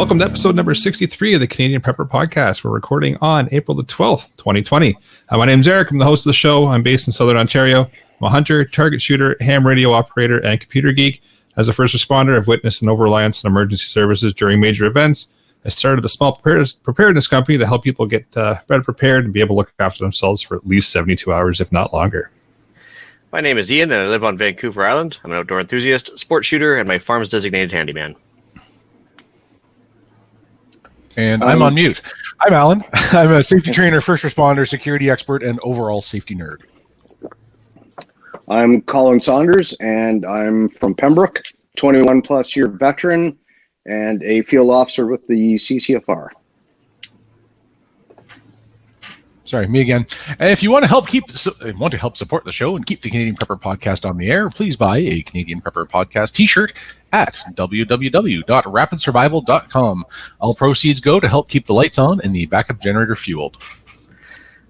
Welcome to episode number 63 of the Canadian Prepper Podcast. We're recording on April the 12th, 2020. My name's Eric. I'm the host of the show. I'm based in Southern Ontario. I'm a hunter, target shooter, ham radio operator, and computer geek. As a first responder, I've witnessed an over-reliance on emergency services during major events. I started a small preparedness company to help people get better prepared and be able to look after themselves for at least 72 hours, if not longer. My name is Ian, and I live on Vancouver Island. I'm an outdoor enthusiast, sport shooter, and my farm's designated handyman. And I'm on mute. I'm Alan. I'm a safety trainer, first responder, security expert, and overall safety nerd. I'm Colin Saunders, and I'm from Pembroke, 21-plus year veteran, and a field officer with the CCFR. Sorry, me again. And if you want to help support the show and keep the Canadian Prepper Podcast on the air, please buy a Canadian Prepper Podcast t-shirt at www.rapidsurvival.com. All proceeds go to help keep the lights on and the backup generator fueled.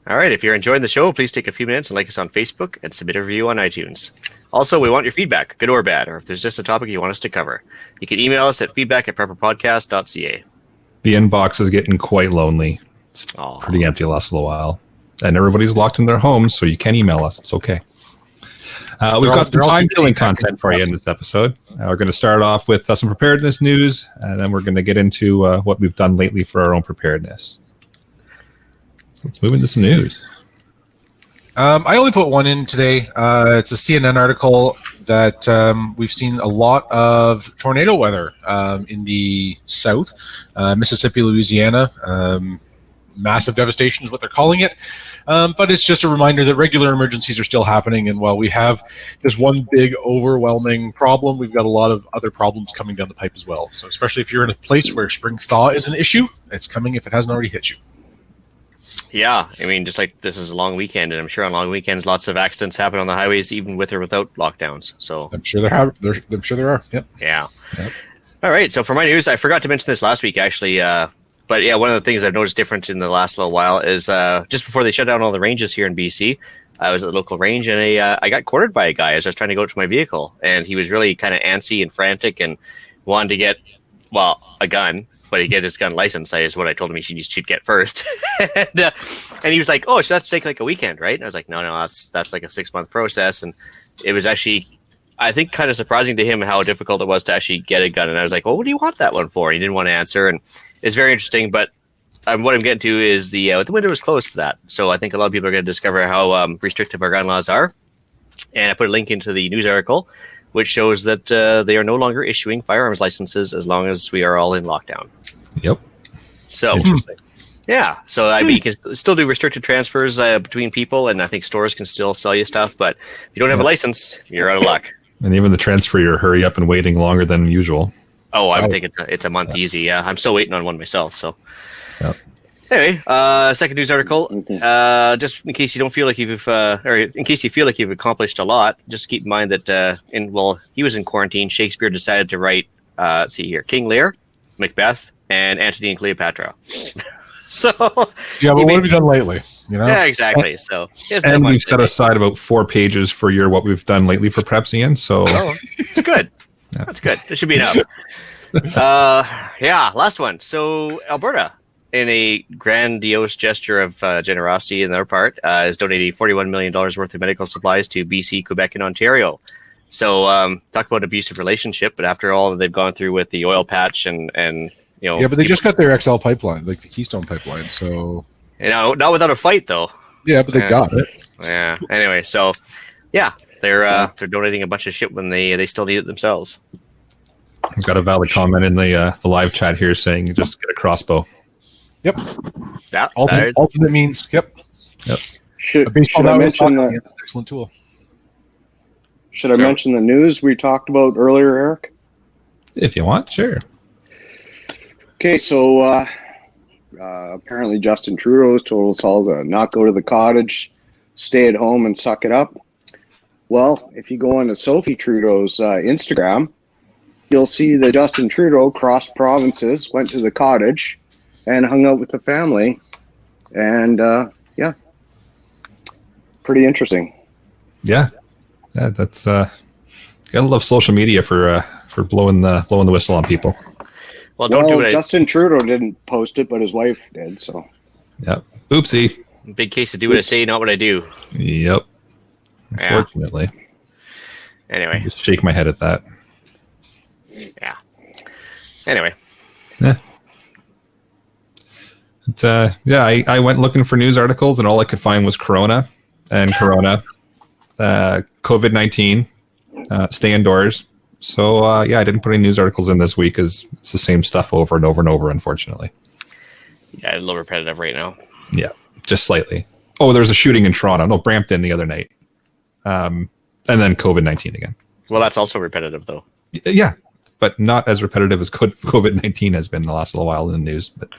All right, if you're enjoying the show, please take a few minutes and like us on Facebook and submit a review on iTunes. Also, we want your feedback, good or bad, or if there's just a topic you want us to cover. You can email us at feedback@prepperpodcast.ca. The inbox is getting quite lonely. It's pretty empty the last little while. And everybody's locked in their homes, so you can email us. It's okay. We've got some time-killing content for you in this episode. We're going to start off with some preparedness news, and then we're going to get into what we've done lately for our own preparedness. So let's move into some news. I only put one in today. It's a CNN article that we've seen a lot of tornado weather in the south, Mississippi, Louisiana. Massive devastation is what they're calling it. But it's just a reminder that regular emergencies are still happening. And while we have this one big overwhelming problem, we've got a lot of other problems coming down the pipe as well. So especially if you're in a place where spring thaw is an issue, it's coming if it hasn't already hit you. Yeah, I mean, just like this is a long weekend, and I'm sure on long weekends, lots of accidents happen on the highways, even with or without lockdowns. So I'm sure there are. Yep. Yeah. Yep. All right. So for my news, I forgot to mention this last week, actually. But yeah, one of the things I've noticed different in the last little while is just before they shut down all the ranges here in BC, I was at the local range, and I got cornered by a guy as I was trying to go to my vehicle, and he was really kind of antsy and frantic and wanted to get, a gun. But he get his gun license, is what I told him he should get first. and he was like, "Oh, so that's take like a weekend, right?" And I was like, "No, that's like a 6-month process." And it was actually, I think, kind of surprising to him how difficult it was to actually get a gun. And I was like, "Well, what do you want that one for?" And he didn't want to answer, and it's very interesting. But what I'm getting to is the window was closed for that. So I think a lot of people are going to discover how restrictive our gun laws are. And I put a link into the news article, which shows that they are no longer issuing firearms licenses as long as we are all in lockdown. Yep. So, yeah. So, I mean, you can still do restricted transfers between people, and I think stores can still sell you stuff. But if you don't have a license, you're out of luck. And even the transfer, you're hurry up and waiting longer than usual. Oh, I would think it's a month easy. Yeah, I'm still waiting on one myself. So, yep. Anyway, second news article. Just in case you don't feel like or in case you feel like you've accomplished a lot, just keep in mind that he was in quarantine. Shakespeare decided to write, let's see here, King Lear, Macbeth, and Antony and Cleopatra. So yeah, but what have you done lately? You know? Yeah, exactly. So and we've set aside about 4 pages for your what we've done lately for Preps, Ian. So it's good. Yeah. That's good. It should be enough. Yeah, last one. So Alberta, in a grandiose gesture of generosity on their part, is donating $41 million worth of medical supplies to BC, Quebec, and Ontario. So talk about an abusive relationship, but after all that they've gone through with the oil patch and yeah, but they just got their XL pipeline, like the Keystone pipeline. So not without a fight though. Yeah, but they got it. Yeah. Anyway, so yeah, they're donating a bunch of shit when they still need it themselves. I've got a valid comment in the live chat here saying just get a crossbow. Yep. Yeah. Ultimate means. Yep. Should I mention the excellent tool? Should I mention the news we talked about earlier, Eric? If you want, sure. Okay, so apparently Justin Trudeau told us all to not go to the cottage, stay at home and suck it up. Well, if you go on to Sophie Trudeau's Instagram, you'll see that Justin Trudeau crossed provinces, went to the cottage, and hung out with the family. And yeah, pretty interesting. Yeah, that's gotta love social media for blowing the whistle on people. Well, don't do it. Justin Trudeau didn't post it, but his wife did. So. Yep. Oopsie. Big case of do what I say, not what I do. Yep. Unfortunately. Yeah. Anyway. Just shake my head at that. Yeah. Anyway. Yeah. I went looking for news articles, and all I could find was Corona, COVID-19, stay indoors. So, I didn't put any news articles in this week because it's the same stuff over and over and over, unfortunately. Yeah, a little repetitive right now. Yeah, just slightly. Oh, there's a shooting in Toronto. No, Brampton the other night. And then COVID-19 again. Well, that's also repetitive, though. Yeah, but not as repetitive as COVID-19 has been the last little while in the news. But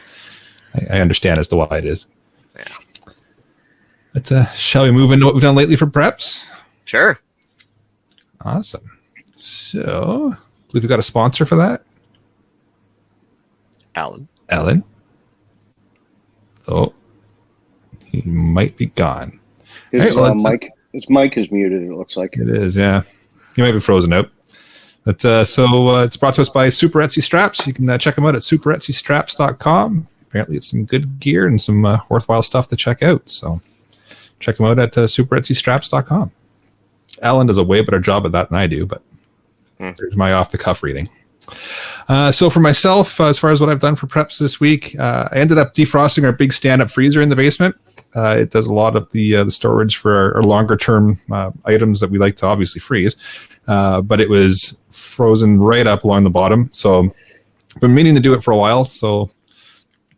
I understand as to why it is. Yeah. But shall we move into what we've done lately for preps? Sure. Awesome. So, I believe we got a sponsor for that. Alan. Oh, he might be gone. His mic is muted, it looks like. It is, yeah. He might be frozen out. But it's brought to us by Superesse Straps. You can check them out at superetsestraps.com. Apparently, it's some good gear and some worthwhile stuff to check out. So, check them out at superetsestraps.com. Alan does a way better job at that than I do, but there's my off-the-cuff reading. So for myself, as far as what I've done for preps this week, I ended up defrosting our big stand-up freezer in the basement. It does a lot of the storage for our longer-term items that we like to obviously freeze, but it was frozen right up along the bottom. So I've been meaning to do it for a while, so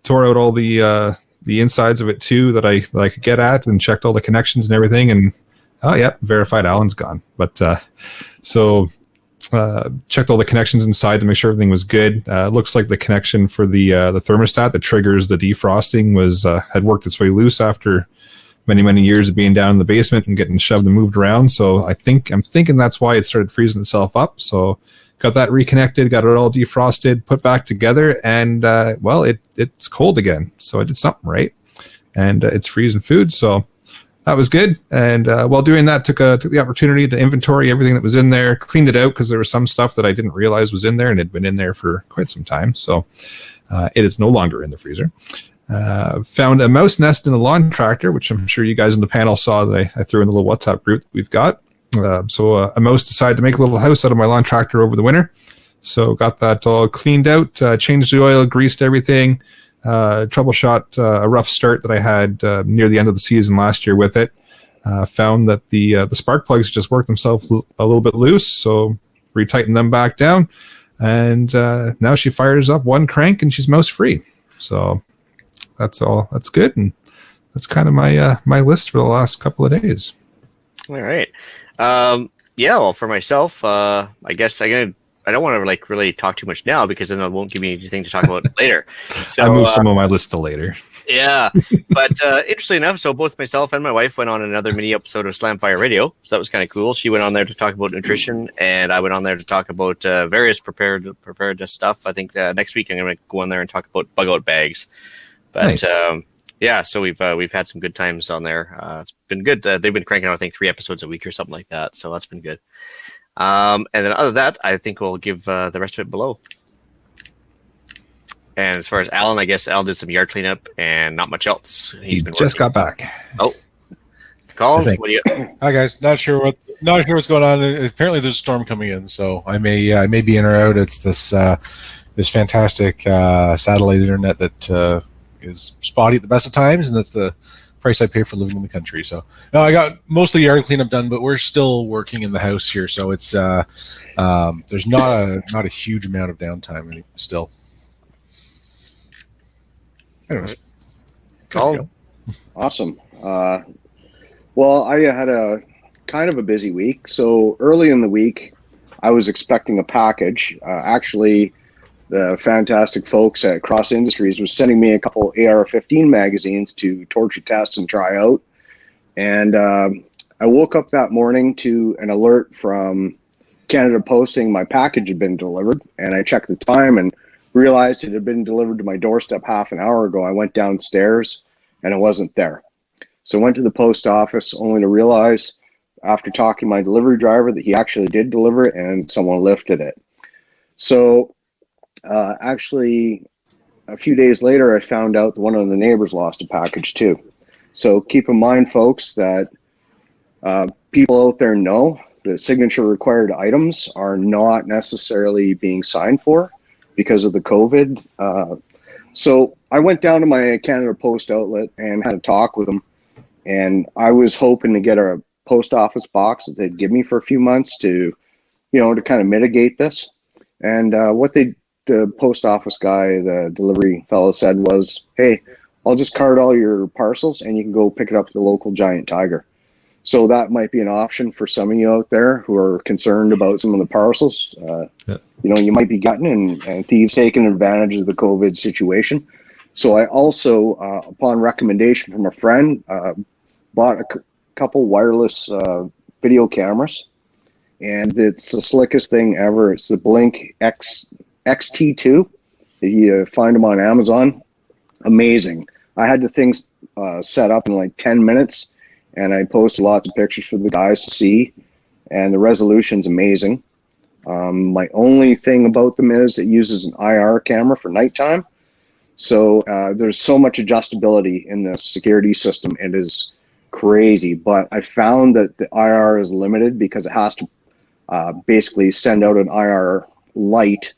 tore out all the insides of it too that I could get at and checked all the connections and everything, and verified Alan's gone. But checked all the connections inside to make sure everything was good. Looks like the connection for the thermostat that triggers the defrosting had worked its way loose after many years of being down in the basement and getting shoved and moved around. So I'm thinking that's why it started freezing itself up. So got that reconnected, got it all defrosted, put back together, and it's cold again. So I did something right, and it's freezing food. So that was good. And while doing that, took the opportunity to inventory everything that was in there, cleaned it out because there was some stuff that I didn't realize was in there and had been in there for quite some time. So it is no longer in the freezer. Found a mouse nest in a lawn tractor, which I'm sure you guys in the panel saw that I threw in the little WhatsApp group that we've got. So a mouse decided to make a little house out of my lawn tractor over the winter. So got that all cleaned out, changed the oil, greased everything. Troubleshot a rough start that I had near the end of the season last year with it. Found that the spark plugs just worked themselves a little bit loose, so retightened them back down, and now she fires up one crank and she's mouse free. So that's all. That's good, and that's kind of my list for the last couple of days. All right. Well, for myself, I guess I don't want to really talk too much now because then it won't give me anything to talk about later. So I moved some of my list to later. Yeah, but interestingly enough, so both myself and my wife went on another mini episode of Slamfire Radio, so that was kind of cool. She went on there to talk about nutrition, and I went on there to talk about various preparedness stuff. I think next week I'm going to go on there and talk about bug out bags. But nice. So we've had some good times on there. It's been good. They've been cranking out, I think, 3 episodes a week or something like that, so that's been good. And then other than that, I think we'll give the rest of it below. And as far as Alan, I guess Alan did some yard cleanup and not much else. He's been just got back. Oh, Colin, what do you? Hi guys, not sure what's going on. Apparently, there's a storm coming in, so I may be in or out. It's this fantastic satellite internet that is spotty at the best of times, and that's the price I pay for living in the country. So no, I got most of the yard cleanup done, but we're still working in the house here, so it's there's not a huge amount of downtime still. Anyways, awesome. Well, I had a kind of a busy week. So early in the week, I was expecting a package. Actually, the fantastic folks at Cross Industries was sending me a couple AR-15 magazines to torture test and try out. And I woke up that morning to an alert from Canada Post saying my package had been delivered. And I checked the time and realized it had been delivered to my doorstep half an hour ago. I went downstairs and it wasn't there. So I went to the post office only to realize after talking to my delivery driver that he actually did deliver it and someone lifted it. So Actually, a few days later, I found out that one of the neighbors lost a package too. So keep in mind, folks, that people out there know that signature required items are not necessarily being signed for because of the COVID. So I went down to my Canada Post outlet and had a talk with them. And I was hoping to get a post office box that they'd give me for a few months to, to kind of mitigate this. And the post office guy, the delivery fellow, said was, "Hey, I'll just card all your parcels and you can go pick it up at the local Giant Tiger." So that might be an option for some of you out there who are concerned about some of the parcels. You might be getting and thieves taking advantage of the COVID situation. So I also, upon recommendation from a friend, bought a couple wireless video cameras, and it's the slickest thing ever. It's the Blink XT2. You find them on Amazon. Amazing. I had the things set up in like 10 minutes, and I posted lots of pictures for the guys to see, and the resolution's amazing. My only thing about them is it uses an IR camera for nighttime. So there's so much adjustability in the security system. It is crazy, but I found that the IR is limited because it has to basically send out an IR light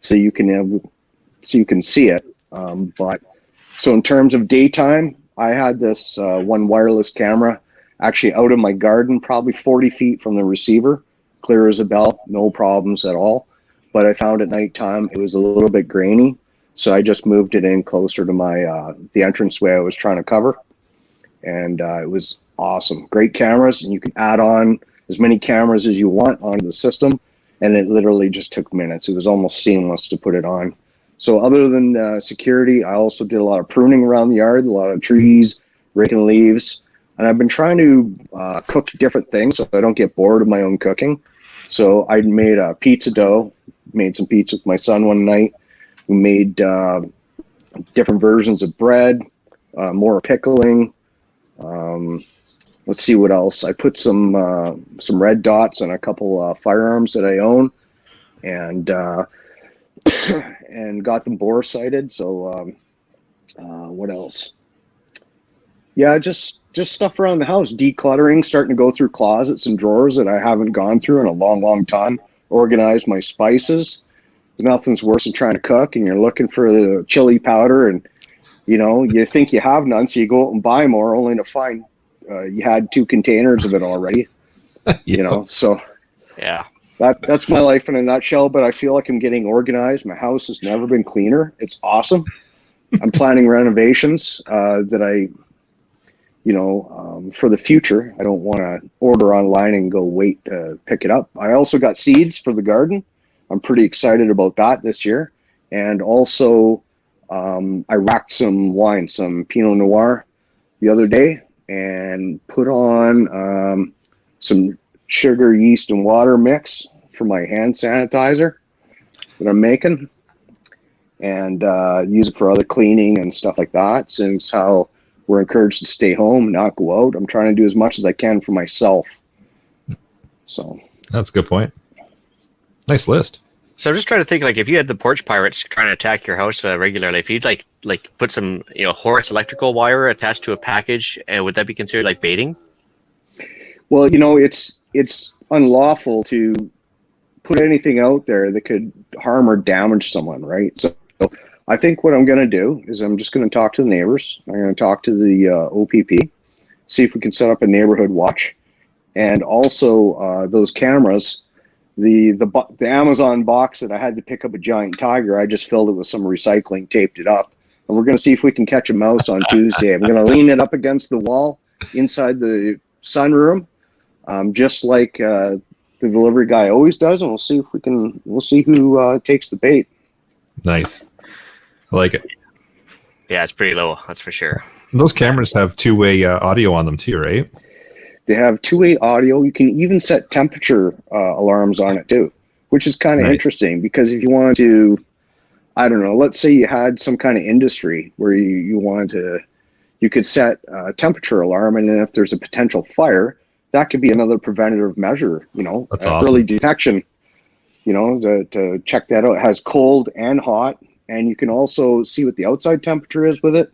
so you can see it. But so in terms of daytime, I had this one wireless camera actually out in my garden, probably 40 feet from the receiver, clear as a bell, no problems at all. But I found at nighttime it was a little bit grainy, so I just moved it in closer to my the entranceway I was trying to cover, and it was awesome. Great cameras, and you can add on as many cameras as you want onto the system, and it literally just took minutes. It was almost seamless to put it on. So other than security, I also did a lot of pruning around the yard, a lot of trees, raking leaves, and I've been trying to cook different things so I don't get bored of my own cooking. So I made a pizza dough, made some pizza with my son one night. We made different versions of bread, more pickling. Let's see what else. I put some red dots on a couple firearms that I own, and and got them bore sighted. So what else? Yeah, just stuff around the house, decluttering, starting to go through closets and drawers that I haven't gone through in a long time. Organize my spices. Nothing's worse than trying to cook and you're looking for the chili powder, and you think you have none, so you go out and buy more, only to find you had 2 containers of it already. So yeah, that's my life in a nutshell. But I feel like I'm getting organized. My house has never been cleaner. It's awesome. I'm planning renovations that I for the future. I don't want to order online and go wait to pick it up. I also got seeds for the garden. I'm pretty excited about that this year. And also, I racked some wine, some Pinot Noir the other day, and put on some sugar, yeast, and water mix for my hand sanitizer that I'm making, and use it for other cleaning and stuff like that. Since how we're encouraged to stay home, not go out, I'm trying to do as much as I can for myself. So that's a good point. Nice list. So I'm just trying to think, like, if you had the porch pirates trying to attack your house regularly, if you'd like put some Horus electrical wire attached to a package, would that be considered like baiting? Well, it's unlawful to put anything out there that could harm or damage someone, right? So I think what I'm going to do is I'm just going to talk to the neighbors. I'm going to talk to the OPP, see if we can set up a neighborhood watch, and also those cameras. The Amazon box that I had to pick up a Giant Tiger, I just filled it with some recycling, taped it up, and we're going to see if we can catch a mouse on Tuesday. I'm going to lean it up against the wall inside the sunroom, just like the delivery guy always does, and we'll see who takes the bait. Nice. I like it. Yeah, it's pretty low, that's for sure. Those cameras have 2-way audio on them too, right? They have 2-way audio. You can even set temperature alarms on it too, which is kind of interesting, because if you want to, I don't know, let's say you had some kind of industry where you wanted to, you could set a temperature alarm, and then if there's a potential fire, that could be another preventative measure, That's awesome. Early detection. to check that out. It has cold and hot, and you can also see what the outside temperature is with it.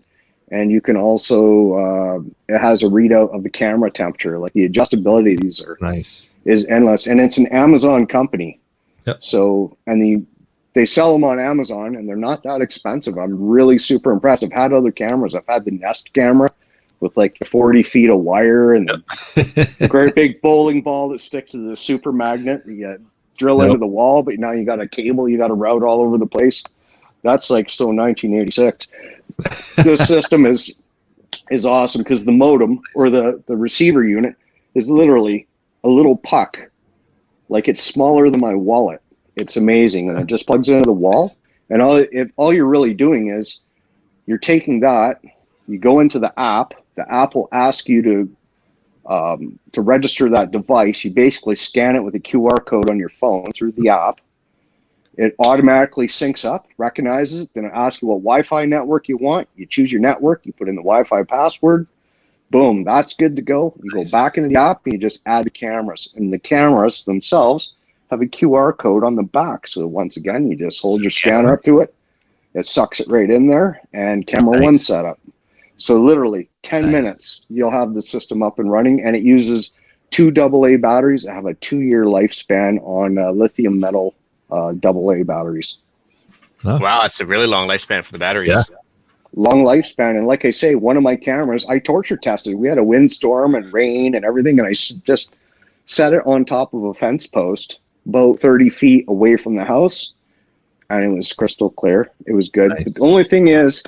And you can also, it has a readout of the camera temperature. Like the adjustability of these is endless. And it's an Amazon company. Yep. So, and they sell them on Amazon, and they're not that expensive. I'm really super impressed. I've had other cameras. I've had the Nest camera with like 40 feet of wire and a great big bowling ball that sticks to the super magnet. You drill into the wall, but now you got a cable you got to route all over the place. That's like so 1986. This system is awesome because the modem or the receiver unit is literally a little puck. Like it's smaller than my wallet. It's amazing. And it just plugs into the wall. And all you're really doing is you're taking that, you go into the app. The app will ask you to register that device. You basically scan it with a QR code on your phone through the app. It automatically syncs up, recognizes it, then it asks you what Wi-Fi network you want. You choose your network, you put in the Wi-Fi password, boom, that's good to go. You go back into the app and you just add the cameras. And the cameras themselves have a QR code on the back. So once again, you just hold your scanner up to it, it sucks it right in there, and camera one setup. So literally 10 minutes, you'll have the system up and running, and it uses 2 AA batteries that have a 2-year lifespan on lithium metal AA batteries. Oh. Wow, that's a really long lifespan for the batteries. Yeah. Long lifespan. And like I say, one of my cameras, I torture tested. We had a windstorm and rain and everything, and I just set it on top of a fence post about 30 feet away from the house, and it was crystal clear. It was good. Nice. But the only thing is,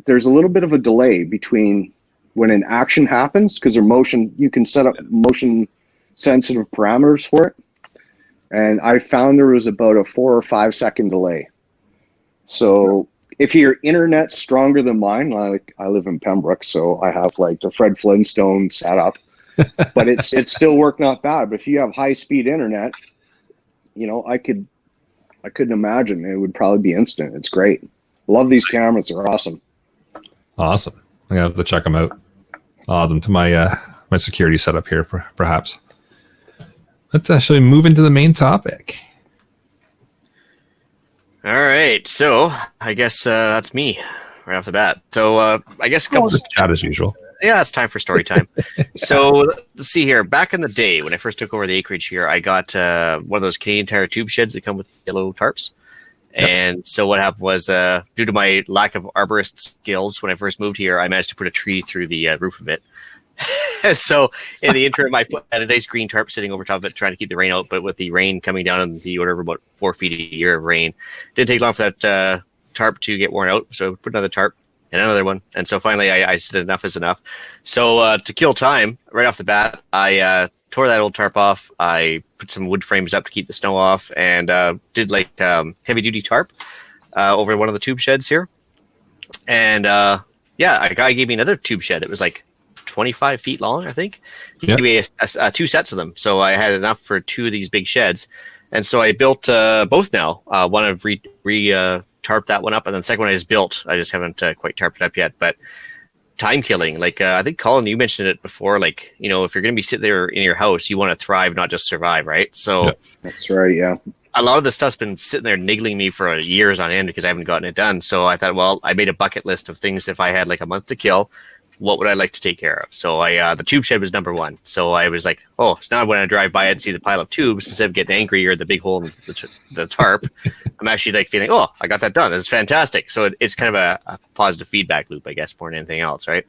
there's a little bit of a delay between when an action happens, because you can set up motion sensitive parameters for it. And I found there was about a 4 or 5 second delay. So if your internet's stronger than mine, like I live in Pembroke, so I have like the Fred Flintstone setup, but it's still worked not bad. But if you have high speed internet, I couldn't imagine. It would probably be instant. It's great. Love these cameras. They're awesome. Awesome. I'm gonna have to check them out. I'll add them to my my security setup here, perhaps. Let's actually move into the main topic. All right, so I guess that's me right off the bat. So I guess a couple chat as usual. Yeah, it's time for story time. So let's see here. Back in the day when I first took over the acreage here, I got one of those Canadian Tire tube sheds that come with yellow tarps. Yep. And so what happened was, due to my lack of arborist skills when I first moved here, I managed to put a tree through the roof of it. And so in the interim, I put a nice green tarp sitting over top of it, trying to keep the rain out. But with the rain coming down in the order of about 4 feet a year of rain, didn't take long for that tarp to get worn out. So I put another tarp and another one. And so finally I said enough is enough. So to kill time, right off the bat, I tore that old tarp off. I put some wood frames up to keep the snow off, and did like heavy duty tarp over one of the tube sheds here. And a guy gave me another tube shed. It was like 25 feet long, I think. He gave me a 2 sets of them. So I had enough for 2 of these big sheds. And so I built both now. One I've tarped that one up, and then the second one I just built. I just haven't quite tarped it up yet. But time killing, like I think Colin, you mentioned it before, like, if you're going to be sitting there in your house, you want to thrive, not just survive, right? So that's right. Yeah. A lot of this stuff's been sitting there niggling me for years on end because I haven't gotten it done. So I thought, well, I made a bucket list of things. If I had like a month to kill, what would I like to take care of? So the tube shed was number 1. So I was like, oh, so now when I drive by it and see the pile of tubes, instead of getting angry or the big hole in the tarp, I'm actually like feeling, oh, I got that done. This is fantastic. So it's kind of a positive feedback loop, I guess, more than anything else, right?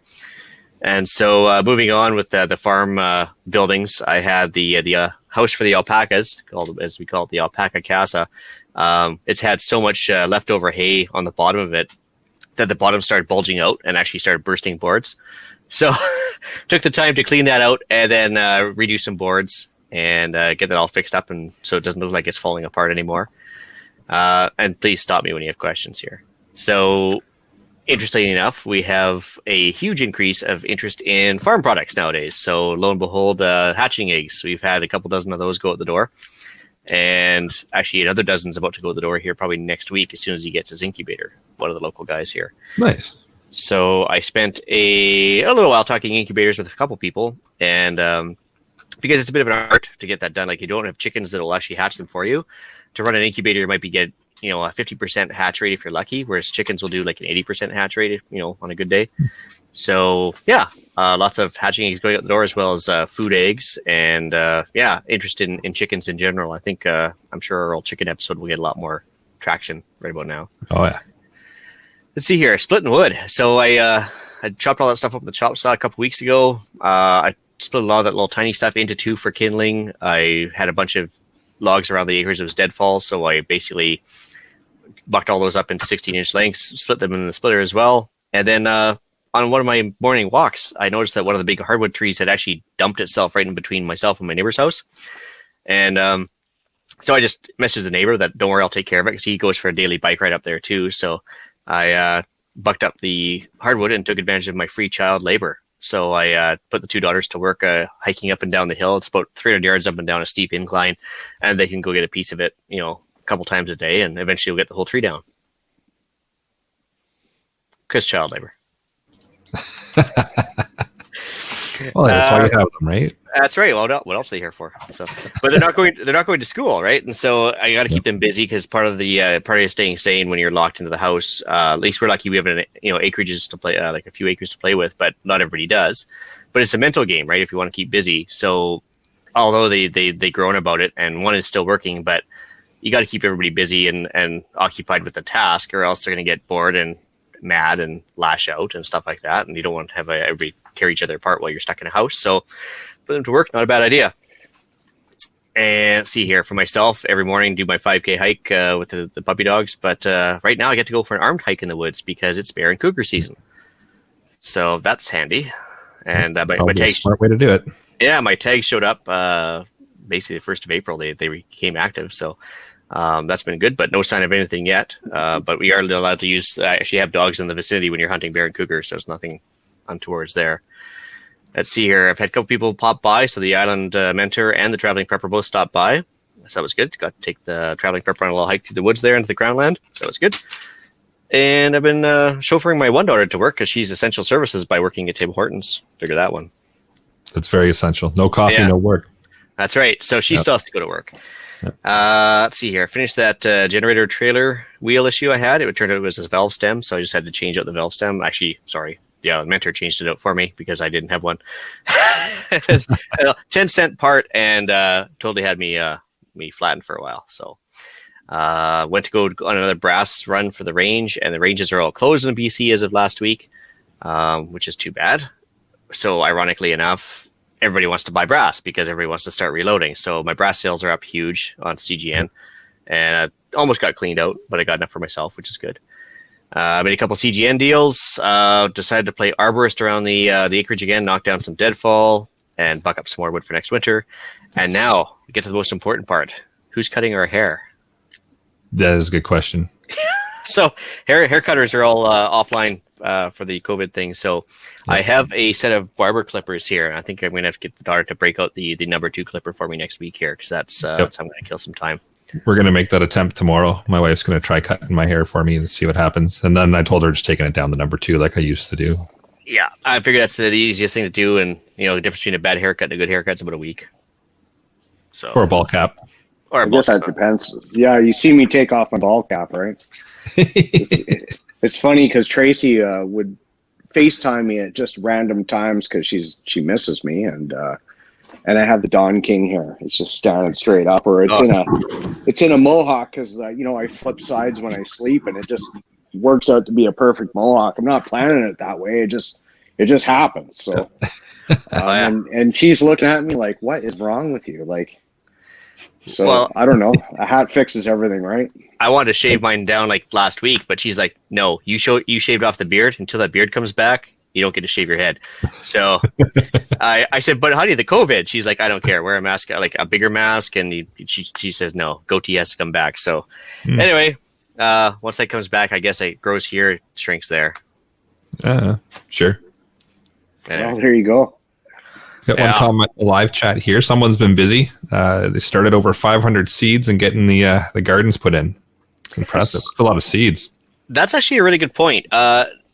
And so moving on with the farm buildings, I had the house for the alpacas, as we call it, the alpaca casa. It's had so much leftover hay on the bottom of it that the bottom started bulging out and actually started bursting boards. So took the time to clean that out and then redo some boards and get that all fixed up, and so it doesn't look like it's falling apart anymore. And please stop me when you have questions here. So interestingly enough, we have a huge increase of interest in farm products nowadays. So lo and behold, hatching eggs. We've had a couple dozen of those go out the door. And actually another dozen's about to go to the door here probably next week as soon as he gets his incubator, one of the local guys here. Nice. So I spent a little while talking incubators with a couple people, and because it's a bit of an art to get that done. Like you don't have chickens that'll actually hatch them for you. To run an incubator, you might get a 50% hatch rate if you're lucky, whereas chickens will do like an 80% hatch rate, on a good day. So yeah, lots of hatching eggs going out the door, as well as food eggs, and interest in chickens in general. I think I'm sure our old chicken episode will get a lot more traction right about now. Oh yeah. Let's see here, splitting wood. So I chopped all that stuff up in the chop saw a couple weeks ago. I split a lot of that little tiny stuff into two for kindling. I had a bunch of logs around the acres. It was deadfall, so I basically bucked all those up into 16-inch lengths, split them in the splitter as well. And then on one of my morning walks, I noticed that one of the big hardwood trees had actually dumped itself right in between myself and my neighbor's house. And so I just messaged the neighbor that, don't worry, I'll take care of it, because he goes for a daily bike ride up there too. So I bucked up the hardwood and took advantage of my free child labor. So I put the two daughters to work hiking up and down the hill. It's about 300 yards up and down a steep incline, and they can go get a piece of it, a couple times a day, and eventually we'll get the whole tree down. Because child labor. Well, that's why you have them, right? That's right. Well, what else are they here for? So, but they're not going to school, right? And so I got to keep them busy, because part of staying sane when you're locked into the house. At least we're lucky we have acreages to play, like a few acres to play with, but not everybody does. But it's a mental game, right? If you want to keep busy. So although they groan about it, and one is still working, but you got to keep everybody busy and occupied with the task, or else they're going to get bored and mad and lash out and stuff like that. And you don't want to have everybody tear each other apart while you're stuck in a house. So put them to work, not a bad idea. And let's see here, for myself, every morning do my 5K hike with the puppy dogs. But right now I get to go for an armed hike in the woods because it's bear and cougar season. So that's handy. And my tag, smart way to do it. Yeah, my tags showed up basically the 1st of April. They became active. So that's been good, but no sign of anything yet. But we are allowed to actually have dogs in the vicinity when you're hunting bear and cougar. So there's nothing untowards there. Let's see here. I've had a couple people pop by. So the Island Mentor and the Traveling Prepper both stopped by. So that was good. Got to take the Traveling Prepper on a little hike through the woods there into the Crownland. So that was good. And I've been chauffeuring my one daughter to work, because she's essential services by working at Tim Hortons. Figure that one. That's very essential. No coffee, no work. That's right. So she still has to go to work. Yep. Let's see here. Finished that generator trailer wheel issue I had. It turned out it was a valve stem, so I just had to change out the valve stem. Actually, sorry. Yeah, the Mentor changed it out for me because I didn't have one. 10-cent part, and totally had me flattened for a while. So went to go on another brass run for the range, and the ranges are all closed in BC as of last week, which is too bad. So ironically enough, everybody wants to buy brass because everybody wants to start reloading. So my brass sales are up huge on CGN, and I almost got cleaned out, but I got enough for myself, which is good. I made a couple CGN deals, decided to play arborist around the acreage again, knock down some deadfall, and buck up some more wood for next winter. And now we get to the most important part. Who's cutting our hair? That is a good question. So hair cutters are all offline for the COVID thing. So I have a set of barber clippers here. And I think I'm going to have to get the daughter to break out the number 2 clipper for me next week here, because that's how I'm going to kill some time. We're going to make that attempt tomorrow. My wife's going to try cutting my hair for me and see what happens. And then I told her just taking it down the number 2 like I used to do. Yeah, I figure that's the easiest thing to do. And, the difference between a bad haircut and a good haircut is about a week. So, or a ball cap. I guess that depends. Yeah, you see me take off my ball cap, right? It's funny because Tracy would FaceTime me at just random times because she misses me, and I have the Don King hair. It's just standing straight up, or it's in a mohawk because I flip sides when I sleep, and it just works out to be a perfect mohawk. I'm not planning it that way. It just happens. So, and she's looking at me like, "What is wrong with you?" Like, so well, I don't know. A hat fixes everything, right? I wanted to shave mine down like last week, but she's like, "No, you shaved off the beard. Until that beard comes back, you don't get to shave your head." So I said, "But honey, the COVID." She's like, "I don't care. Wear a mask, like a bigger mask." And she says, "No, goatee has to come back." So anyway, once that comes back, I guess it grows here, shrinks there. Sure. Anyway. Well, there you go. Got one comment in the live chat here. Someone's been busy. They started over 500 seeds and getting the gardens put in. It's impressive. It's a lot of seeds. That's actually a really good point.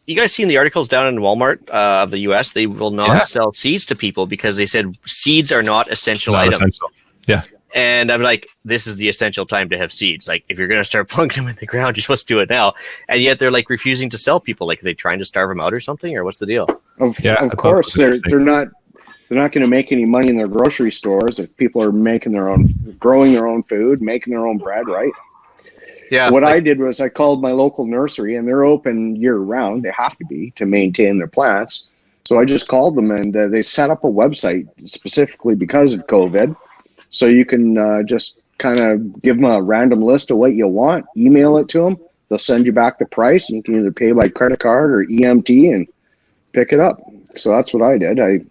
you guys seen the articles down in Walmart of the U.S.? They will not Yeah. sell seeds to people because they said seeds are not essential Not items. essential. Yeah. And I'm like, this is the essential time to have seeds. Like, if you're going to start plunking them in the ground, you're supposed to do it now. And yet they're like refusing to sell people. Like, are they trying to starve them out or something? Or what's the deal? Of I thought course, that was they're not going to make any money in their grocery stores if people are growing their own food, making their own bread, right? Yeah. What I did was I called my local nursery, and they're open year round. They have to be to maintain their plants. So I just called them, and they set up a website specifically because of COVID. So you can just kind of give them a random list of what you want, email it to them. They'll send you back the price. You can either pay by credit card or EMT and pick it up. So that's what I did. I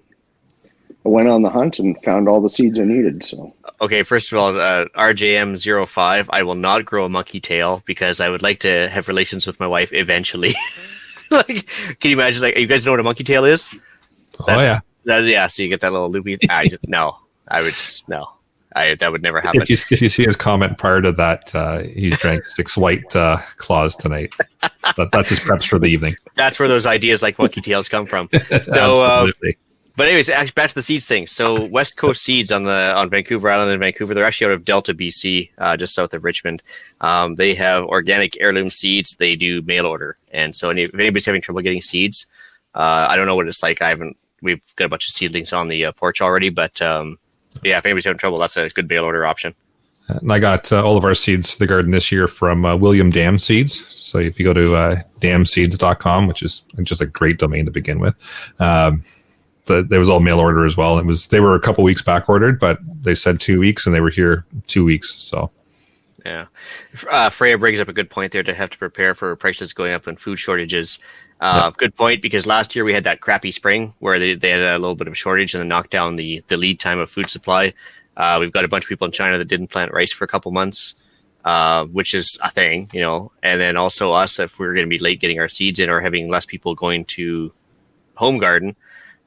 went on the hunt and found all the seeds I needed. So. Okay, first of all, RJM05, I will not grow a monkey tail because I would like to have relations with my wife eventually. Like, can you imagine? Like, you guys know what a monkey tail is? Yeah. Yeah, so you get that little loopy. No. That would never happen. If you see his comment prior to that, he's drank 6 white claws tonight. That's his preps for the evening. That's where those ideas like monkey tails come from. So, Absolutely. but anyways, actually back to the seeds thing. So West Coast Seeds on Vancouver Island in Vancouver, they're actually out of Delta, BC, just south of Richmond. They have organic heirloom seeds. They do mail order, and so if anybody's having trouble getting seeds, I don't know what it's like. We've got a bunch of seedlings on the porch already, but yeah, if anybody's having trouble, that's a good mail order option. And I got all of our seeds for the garden this year from William Dam Seeds. So if you go to damseeds.com, which is just a great domain to begin with, there was all mail order as well. They were a couple weeks back ordered, but they said 2 weeks and they were here 2 weeks. So yeah, Freya brings up a good point there to have to prepare for prices going up and food shortages. Good point, because last year we had that crappy spring where they had a little bit of a shortage and then knocked down the lead time of food supply. We've got a bunch of people in China that didn't plant rice for a couple months, which is a thing, and then also us, if we're going to be late getting our seeds in or having less people going to home garden,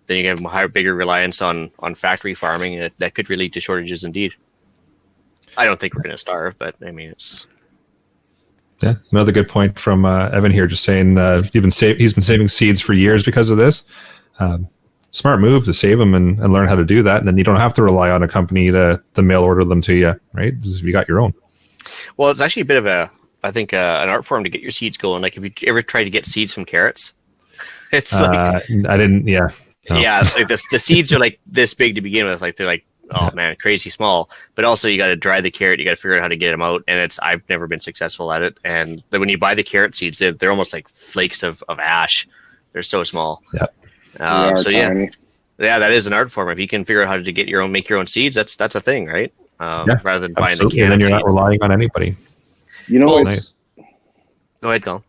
then you have a bigger reliance on factory farming, and that could really lead to shortages indeed. I don't think we're going to starve, but I mean, it's... Yeah, another good point from Evan here, just saying he's been saving seeds for years because of this. Smart move to save them and learn how to do that, and then you don't have to rely on a company to mail order them to you, right? You got your own. Well, it's actually a bit of an art form to get your seeds going. Like, if you ever try to get seeds from carrots, it's like I didn't. Yeah, no. Yeah, it's like the seeds are like this big to begin with. Like, they're like, oh man, crazy small. But also you got to dry the carrot. You got to figure out how to get them out. And I've never been successful at it. And when you buy the carrot seeds, they're almost like flakes of ash. They're so small. Yeah. Yeah, that is an art form. If you can figure out how to make your own seeds, that's a thing, right? Rather than buying the can. And then you're not seeds. relying on anybody. It's Go ahead, Colin.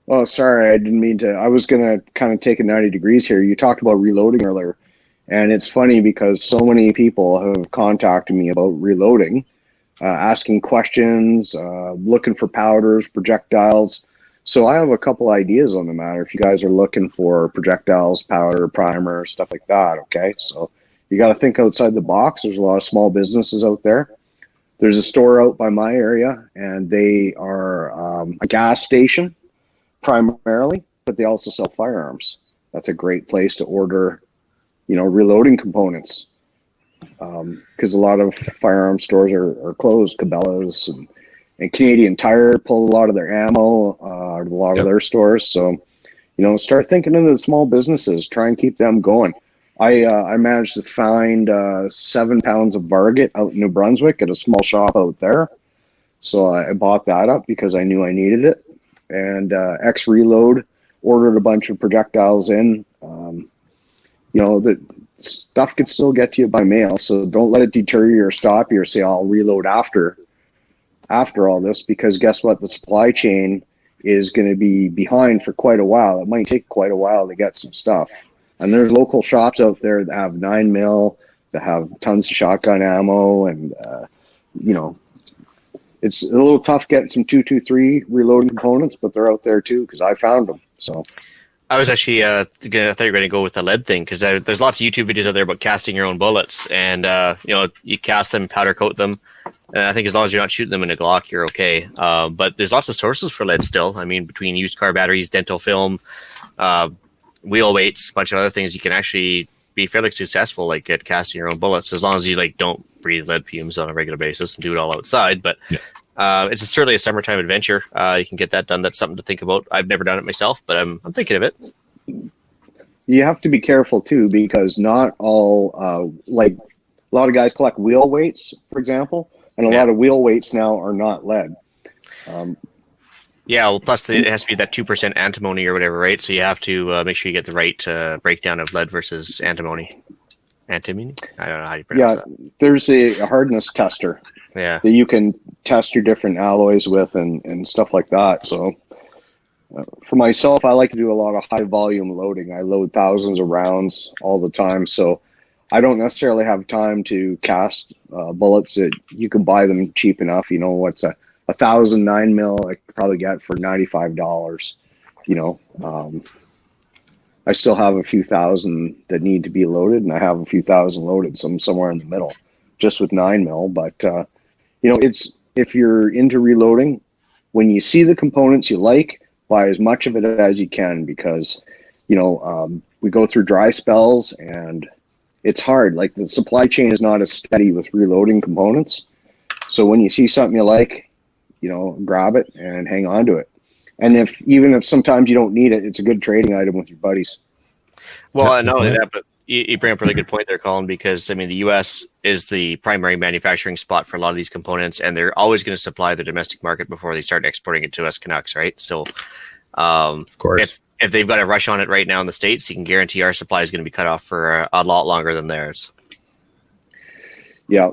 Oh, sorry, I didn't mean to. I was going to kind of take it 90 degrees here. You talked about reloading earlier. And it's funny because so many people have contacted me about reloading, asking questions, looking for powders, projectiles. So I have a couple ideas on the matter if you guys are looking for projectiles, powder, primer, stuff like that, okay? So you got to think outside the box. There's a lot of small businesses out there. There's a store out by my area, and they are a gas station primarily, but they also sell firearms. That's a great place to order reloading components, because a lot of firearm stores are closed. Cabela's and Canadian Tire pull a lot of their ammo, a lot of their stores. So, start thinking of the small businesses. Try and keep them going. I managed to find 7 pounds of Varget out in New Brunswick at a small shop out there. So I bought that up because I knew I needed it. And X Reload ordered a bunch of projectiles in. The stuff can still get to you by mail, so don't let it deter you or stop you or say, I'll reload after all this, because guess what? The supply chain is going to be behind for quite a while. It might take quite a while to get some stuff. And there's local shops out there that have 9mm, that have tons of shotgun ammo, and, it's a little tough getting some 223 reloading components, but they're out there too, because I found them. So I was actually I thought you were going to go with the lead thing, because there's lots of YouTube videos out there about casting your own bullets, and you cast them, powder coat them, And I think as long as you're not shooting them in a Glock, you're okay. But there's lots of sources for lead still. I mean, between used car batteries, dental film, wheel weights, a bunch of other things, you can actually be fairly successful, like at casting your own bullets, as long as you like don't breathe lead fumes on a regular basis and do it all outside. But it's certainly a summertime adventure. You can get that done. That's something to think about. I've never done it myself, but I'm thinking of it. You have to be careful too, because not all like a lot of guys collect wheel weights, for example, and a lot of wheel weights now are not lead. Well, plus it has to be that 2% antimony or whatever, right? So you have to make sure you get the right breakdown of lead versus antimony. Antimony? I don't know how you pronounce that. There's a hardness tester that you can test your different alloys with and stuff like that. So for myself, I like to do a lot of high volume loading. I load thousands of rounds all the time. So I don't necessarily have time to cast bullets that you can buy them cheap enough. You know, what's a 1,000 9mm I could probably get for $95. You know, I still have a few thousand that need to be loaded, and I have a few thousand loaded, somewhere in the middle, just with 9mm. But you know, it's if you're into reloading, when you see the components you like, buy as much of it as you can, because you know we go through dry spells and it's hard. Like the supply chain is not as steady with reloading components. So when you see something you like, you know, grab it and hang on to it. And even if sometimes you don't need it, it's a good trading item with your buddies. Well, not only that, but you bring up a really good point there, Colin, because I mean, the U.S. is the primary manufacturing spot for a lot of these components, and they're always going to supply the domestic market before they start exporting it to us Canucks, right? So, of course, if they've got a rush on it right now in the States, you can guarantee our supply is going to be cut off for a lot longer than theirs. Yeah.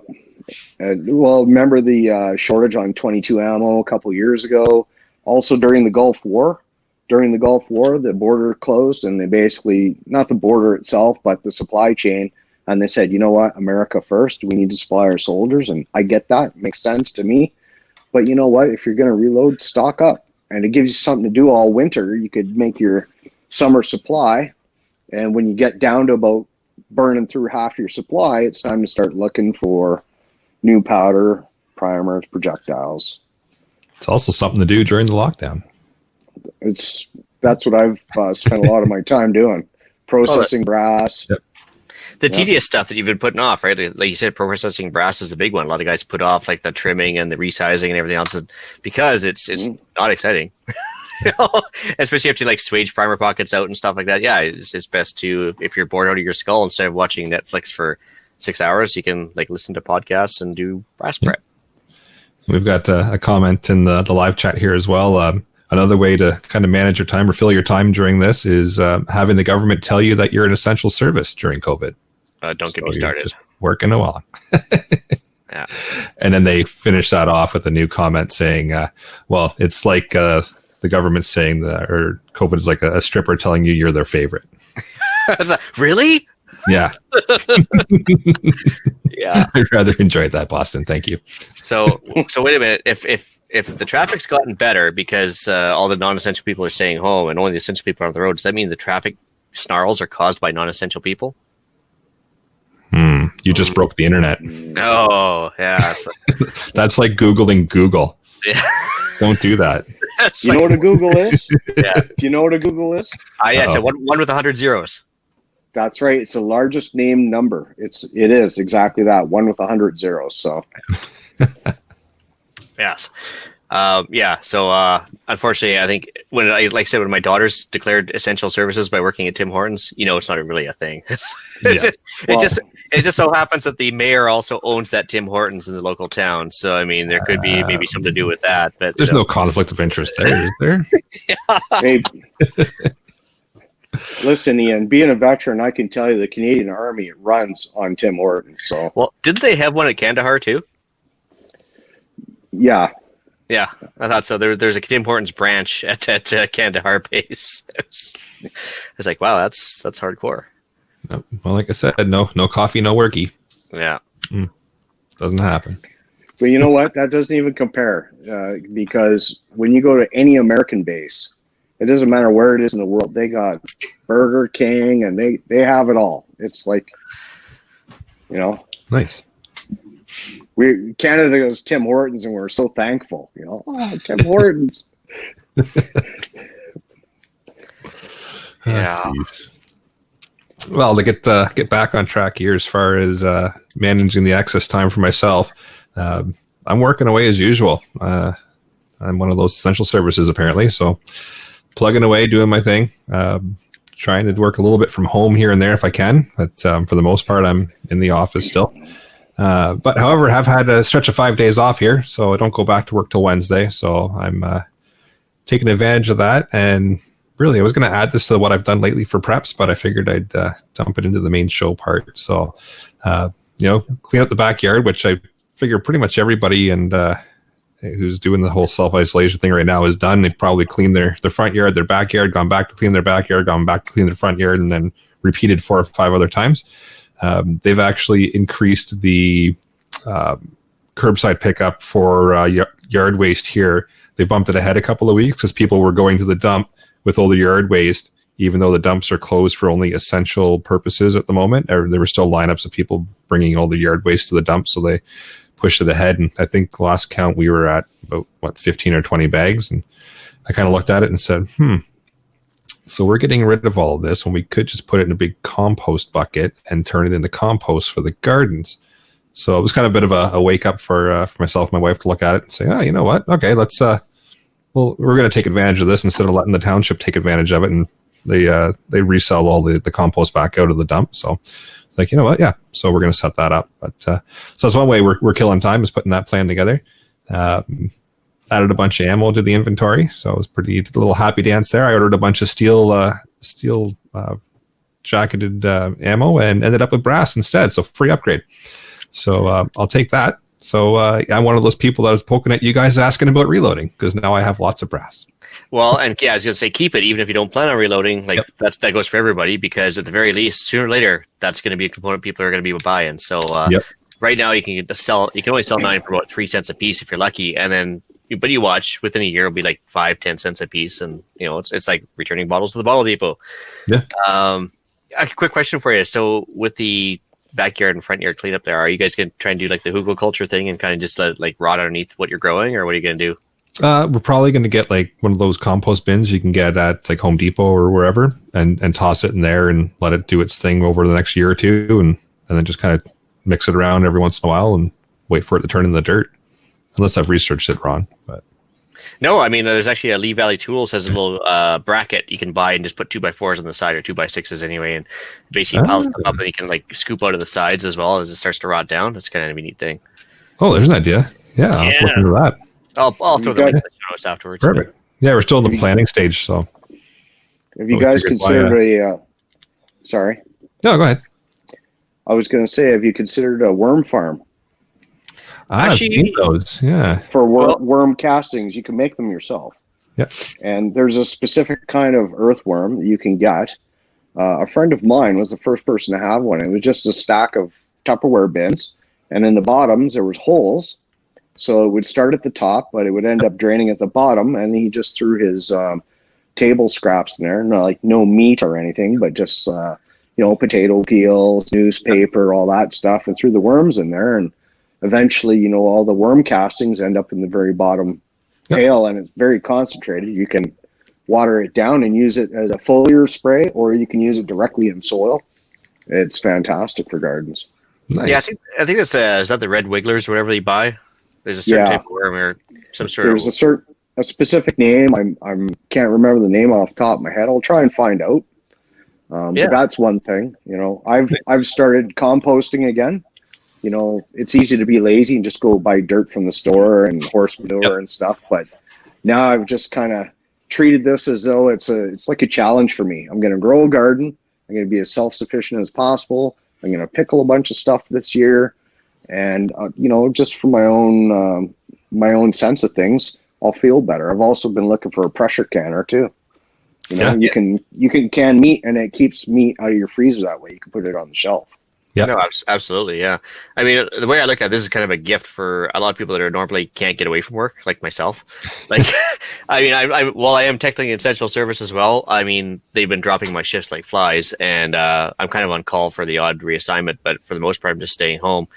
Well, remember the shortage on 22 ammo a couple years ago? Also during the Gulf War. During the Gulf War, the border closed, and they basically, not the border itself, but the supply chain. And they said, you know what, America first, we need to supply our soldiers. And I get that. It makes sense to me. But you know what, if you're going to reload, stock up. And it gives you something to do all winter. You could make your summer supply. And when you get down to about burning through half your supply, it's time to start looking for new powder, primers, projectiles. It's also something to do during the lockdown. That's what I've spent a lot of my time doing, processing brass. Yep. The tedious stuff that you've been putting off, right? Like you said, processing brass is the big one. A lot of guys put off like the trimming and the resizing and everything else because it's not exciting. You know? Especially if you like swage primer pockets out and stuff like that. Yeah, it's best to, if you're bored out of your skull, instead of watching Netflix for 6 hours, you can like listen to podcasts and do brass prep. We've got a comment in the live chat here as well. Another way to kind of manage your time or fill your time during this is having the government tell you that you're an essential service during COVID. Don't get me started. Just working along. Yeah. And then they finish that off with a new comment saying, well, it's like the government saying that, or COVID is like a stripper telling you you're their favorite. Really? Yeah. Yeah. I'd rather enjoy that, Boston. Thank you. So wait a minute. If the traffic's gotten better because all the non-essential people are staying home and only the essential people are on the road, does that mean the traffic snarls are caused by non-essential people? You just broke the internet. Oh, yeah. That's like Googling Google. Yeah. Don't do that. You know what a Google is? Yeah. Do you know what a Google is? Yeah, it's one with 100 zeros. That's right. It's the largest named number. It is exactly that, one with 100 zeros. So, yes. So unfortunately, I think when my daughters declared essential services by working at Tim Hortons, you know, it's not really a thing. It just so happens that the mayor also owns that Tim Hortons in the local town. So, I mean, there could be maybe something to do with that. But there's no conflict of interest there, is there? Yeah. Hey, listen, Ian, being a veteran, I can tell you the Canadian Army runs on Tim Hortons. So, well, didn't they have one at Kandahar too? Yeah. Yeah, I thought so. There's a Tim Hortons branch at Kandahar base. It's like, wow, that's hardcore. Well, like I said, no coffee, no worky. Yeah. Doesn't happen. But you know what? That doesn't even compare because when you go to any American base, it doesn't matter where it is in the world. They got Burger King and they have it all. It's like, you know. Nice. Canada goes Tim Hortons, and we're so thankful. Tim Hortons. Yeah. Well, to get back on track here as far as managing the access time for myself, I'm working away as usual. I'm one of those essential services apparently, so plugging away, doing my thing, trying to work a little bit from home here and there if I can, but for the most part, I'm in the office still. But however, I've had a stretch of 5 days off here, so I don't go back to work till Wednesday. So I'm taking advantage of that. And really, I was going to add this to what I've done lately for preps, but I figured I'd dump it into the main show part. So, clean up the backyard, which I figure pretty much everybody and who's doing the whole self-isolation thing right now is done. They've probably cleaned their front yard, their backyard, gone back to clean their backyard, gone back to clean their front yard, and then repeated 4 or 5 other times. They've actually increased the curbside pickup for yard waste here. They bumped it ahead a couple of weeks because people were going to the dump with all the yard waste, even though the dumps are closed for only essential purposes at the moment. There were still lineups of people bringing all the yard waste to the dump, so they pushed it ahead. And I think last count we were at about 15 or 20 bags. And I kind of looked at it and said, so we're getting rid of all of this when we could just put it in a big compost bucket and turn it into compost for the gardens. So it was kind of a bit of a wake up for myself and my wife to look at it and say, you know what? Okay, let's, we're going to take advantage of this instead of letting the township take advantage of it. And they resell all the compost back out of the dump. So it's like, you know what? Yeah. So we're going to set that up. But so that's one way we're killing time, is putting that plan together. Added a bunch of ammo to the inventory, so it was did a little happy dance there. I ordered a bunch of steel jacketed ammo and ended up with brass instead, so free upgrade. So I'll take that. So I'm one of those people that was poking at you guys asking about reloading, because now I have lots of brass. Well, and I was going to say, keep it, even if you don't plan on reloading. Like that goes for everybody, because at the very least, sooner or later, that's going to be a component people are going to be buying. So right now, you can only sell 9 for about 3 cents a piece if you're lucky, and then. But you watch, within a year, it'll be like 5-10 cents a piece, and it's like returning bottles to the bottle depot. Yeah. A quick question for you. So with the backyard and front yard cleanup there, are you guys going to try and do like the hugelkultur thing and kind of just like rot underneath what you're growing, or what are you going to do? We're probably going to get like one of those compost bins you can get at like Home Depot or wherever, and toss it in there and let it do its thing over the next year or two, and then just kind of mix it around every once in a while and wait for it to turn into the dirt. Unless I've researched it wrong, but no, I mean, there's actually a Lee Valley Tools has a little bracket you can buy and just put 2x4s on the side, or 2x6s anyway, and basically piles them up, and you can like scoop out of the sides as well as it starts to rot down. That's kind of a neat thing. Oh, there's an idea. Yeah, I'll look into that. I'll throw the link in the show notes afterwards. Perfect. But. Yeah, we're still in the planning stage, so. Have you guys considered sorry? No, go ahead. I was going to say, have you considered a worm farm? I've seen those, yeah. For worm castings, you can make them yourself. Yeah. And there's a specific kind of earthworm that you can get. A friend of mine was the first person to have one. It was just a stack of Tupperware bins, and in the bottoms there was holes. So it would start at the top, but it would end up draining at the bottom, and he just threw his table scraps in there. No meat or anything, but just potato peels, newspaper, all that stuff, and threw the worms in there, and eventually, all the worm castings end up in the very bottom pail, and it's very concentrated. You can water it down and use it as a foliar spray, or you can use it directly in soil. It's fantastic for gardens. Nice. Yeah, I think that's is that the red wigglers, whatever you buy? There's a certain type of worm or some sort of. There's a specific name. I can't remember the name off the top of my head. I'll try and find out. But that's one thing. I've started composting again. It's easy to be lazy and just go buy dirt from the store and horse manure and stuff. But now I've just kind of treated this as though it's like a challenge for me. I'm going to grow a garden. I'm going to be as self-sufficient as possible. I'm going to pickle a bunch of stuff this year. And, just for my own sense of things, I'll feel better. I've also been looking for a pressure canner too. You can can meat, and it keeps meat out of your freezer that way. You can put it on the shelf. Yeah, no, absolutely. Yeah. I mean, the way I look at this is kind of a gift for a lot of people that are normally can't get away from work, like myself. Like, I mean, while I am technically an essential service as well, I mean, they've been dropping my shifts like flies, and I'm kind of on call for the odd reassignment, but for the most part, I'm just staying home.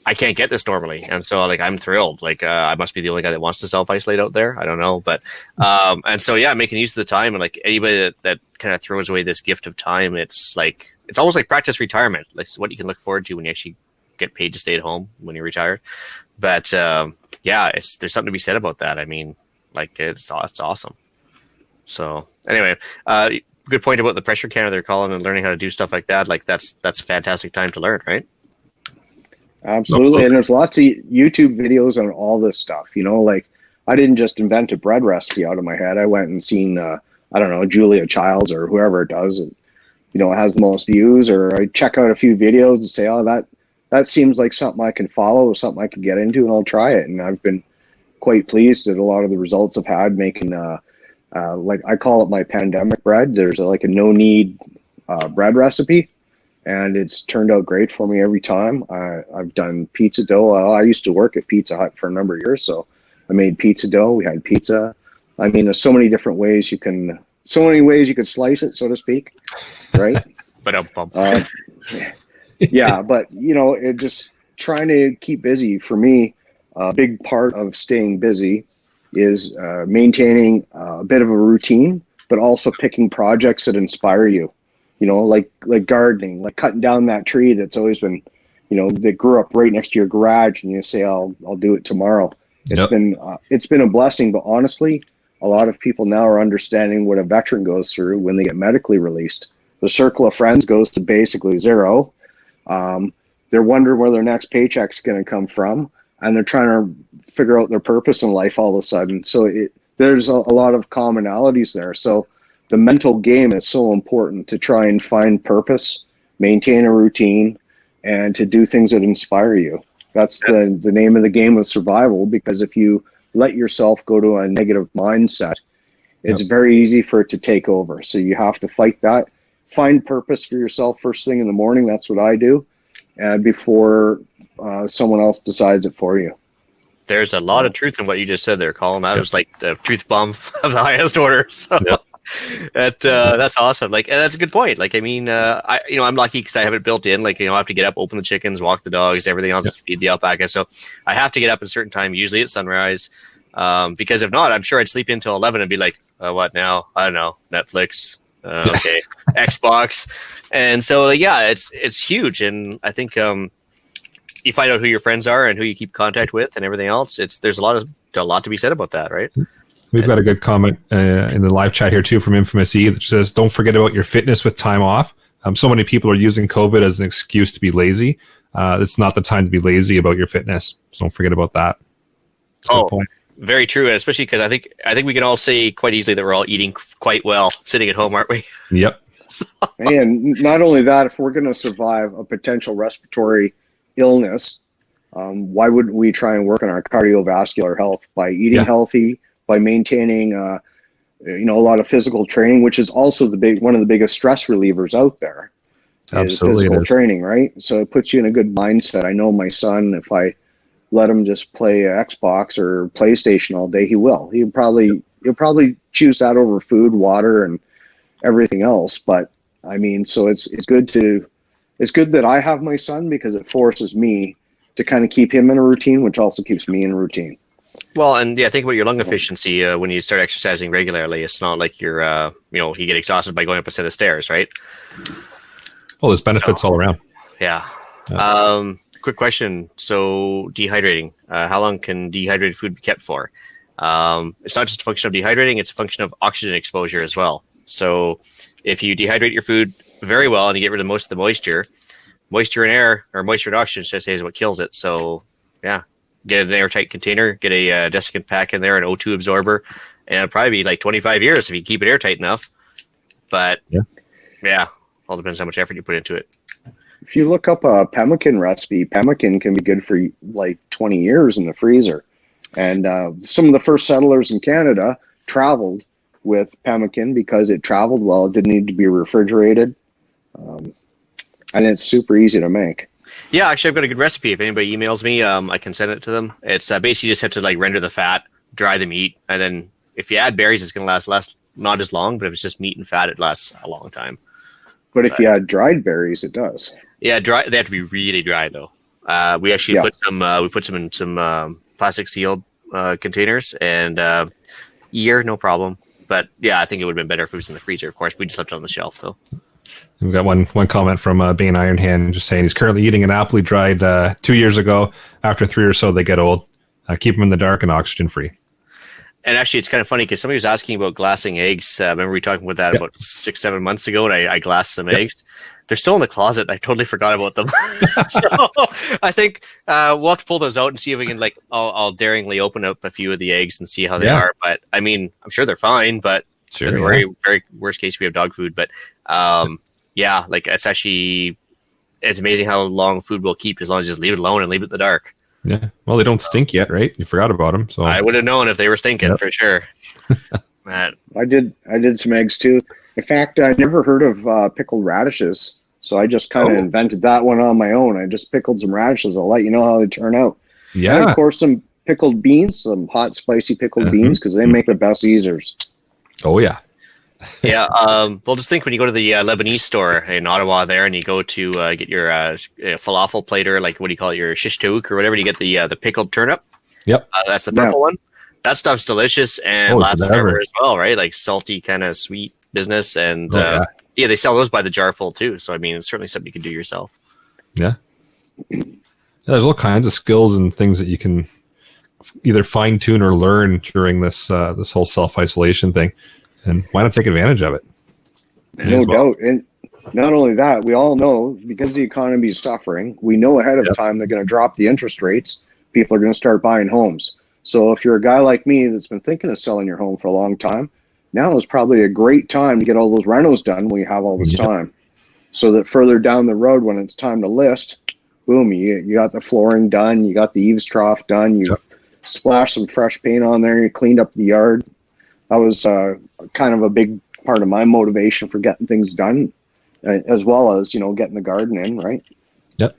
I can't get this normally. And so like, I'm thrilled. Like, I must be the only guy that wants to self-isolate out there. I don't know. But, and so, yeah, making use of the time, and like anybody that kind of throws away this gift of time, it's like, it's almost like practice retirement. Like, it's what you can look forward to when you actually get paid to stay at home when you're retired. But, yeah, there's something to be said about that. I mean, like, it's awesome. So anyway, good point about the pressure canner they're calling and learning how to do stuff like that. Like, that's a fantastic time to learn, right? Absolutely. And there's lots of YouTube videos on all this stuff. You know, like, I didn't just invent a bread recipe out of my head. I went and seen, I don't know, Julia Childs or whoever it does, and, you know, has the most views, or I check out a few videos and say, oh, that seems like something I can follow, something I can get into, and I'll try it. And I've been quite pleased at a lot of the results I've had making, like, I call it my pandemic bread. There's like a no-knead bread recipe, and it's turned out great for me every time. I've done pizza dough. I used to work at Pizza Hut for a number of years, so I made pizza dough. We had pizza. I mean, there's so many different ways you can slice it, so to speak, right? Yeah, but, you know, it just trying to keep busy. For me, a big part of staying busy is maintaining a bit of a routine, but also picking projects that inspire you. You know, like gardening, like cutting down that tree that's always been, you know, that grew up right next to your garage, and you say, I'll do it tomorrow. It's been a blessing, but honestly, a lot of people now are understanding what a veteran goes through when they get medically released. The circle of friends goes to basically zero. They're wondering where their next paycheck's going to come from, and they're trying to figure out their purpose in life all of a sudden. So there's a lot of commonalities there. So the mental game is so important to try and find purpose, maintain a routine, and to do things that inspire you. That's the name of the game of survival, because if you let yourself go to a negative mindset, it's very easy for it to take over. So you have to fight that. Find purpose for yourself first thing in the morning. That's what I do, and before someone else decides it for you. There's a lot of truth in what you just said there, Colin. That was like the truth bomb of the highest order. So. That's awesome. Like, and that's a good point. Like, I mean, I'm lucky because I have it built in. Like, you know, I have to get up, open the chickens, walk the dogs, everything else, feed the alpaca. So I have to get up at a certain time, usually at sunrise. Because if not, I'm sure I'd sleep until 11 and be like, what now? I don't know, Netflix, okay, Xbox. And so, yeah, it's huge. And I think you find out who your friends are and who you keep contact with and everything else. There's a lot to be said about that, right? We've got a good comment in the live chat here too from Infamous E that says, "Don't forget about your fitness with time off." So many people are using COVID as an excuse to be lazy. It's not the time to be lazy about your fitness. So don't forget about that. That's a good point. Very true, and especially because I think we can all say quite easily that we're all eating quite well sitting at home, aren't we? Yep. And not only that, if we're going to survive a potential respiratory illness, why wouldn't we try and work on our cardiovascular health by eating healthy? By maintaining, a lot of physical training, which is also one of the biggest stress relievers out there. Absolutely, physical training, right? So it puts you in a good mindset. I know my son, if I let him just play Xbox or PlayStation all day, he will. He'll probably choose that over food, water, and everything else. But I mean, so it's good that I have my son, because it forces me to kind of keep him in a routine, which also keeps me in a routine. Well, and yeah, think about your lung efficiency when you start exercising regularly. It's not like you're, you get exhausted by going up a set of stairs, right? Well, there's benefits all around. Yeah. Quick question. So dehydrating, how long can dehydrated food be kept for? It's not just a function of dehydrating, it's a function of oxygen exposure as well. So if you dehydrate your food very well and you get rid of most of the moisture and air, or moisture and oxygen, should I say, is what kills it. So yeah. Get an airtight container, get a desiccant pack in there, an O2 absorber, and it'll probably be like 25 years if you keep it airtight enough. But yeah, all depends how much effort you put into it. If you look up a pemmican recipe, pemmican can be good for like 20 years in the freezer. And some of the first settlers in Canada traveled with pemmican because it traveled well. It didn't need to be refrigerated. And it's super easy to make. Yeah, actually, I've got a good recipe. If anybody emails me, I can send it to them. It's basically just have to like render the fat, dry the meat, and then if you add berries, it's going to last not as long. But if it's just meat and fat, it lasts a long time. But if you add dried berries, it does. Yeah, dry. They have to be really dry though. We actually Yeah. put some in some plastic sealed containers, and year no problem. But yeah, I think it would have been better if it was in the freezer. Of course, we just left it on the shelf though. We've got one comment from Bane Ironhand just saying he's currently eating an apple he dried 2 years ago. After 3 or so, they get old. Keep them in the dark and oxygen free. And actually, it's kind of funny because somebody was asking about glassing eggs. Remember we talking about that about 6-7 months ago, and I glassed some eggs. They're still in the closet. I totally forgot about them. So I think we'll have to pull those out and see if we can, I'll daringly open up a few of the eggs and see how they are. But I mean, I'm sure they're fine, but very worst case, we have dog food. But it's amazing how long food will keep as long as you just leave it alone and leave it in the dark. Yeah. Well, they don't stink yet, right? You forgot about them. So I would have known if they were stinking for sure. I did some eggs too. In fact, I never heard of pickled radishes, so I just kind of invented that one on my own. I just pickled some radishes. I'll let you know how they turn out. Yeah. And of course, some pickled beans, some hot, spicy pickled beans, because they make the best Caesars. Oh yeah. Yeah. Well, just think when you go to the Lebanese store in Ottawa there, and you go to get your falafel plater, like what do you call it, your shish taouk or whatever, you get the pickled turnip. Yep. That's the purple one. That stuff's delicious and lasts forever as well, right? Like salty, kind of sweet business, and they sell those by the jarful too. So I mean, it's certainly something you can do yourself. Yeah. There's all kinds of skills and things that you can either fine tune or learn during this this whole self isolation thing. And why not take advantage of it? No doubt. And not only that, we all know because the economy is suffering, we know ahead of time they're going to drop the interest rates. People are going to start buying homes. So if you're a guy like me that's been thinking of selling your home for a long time, now is probably a great time to get all those renos done when you have all this time. So that further down the road, when it's time to list, boom, you got the flooring done, you got the eaves trough done, you splashed some fresh paint on there, you cleaned up the yard. That was kind of a big part of my motivation for getting things done, as well as, getting the garden in, right? Yep.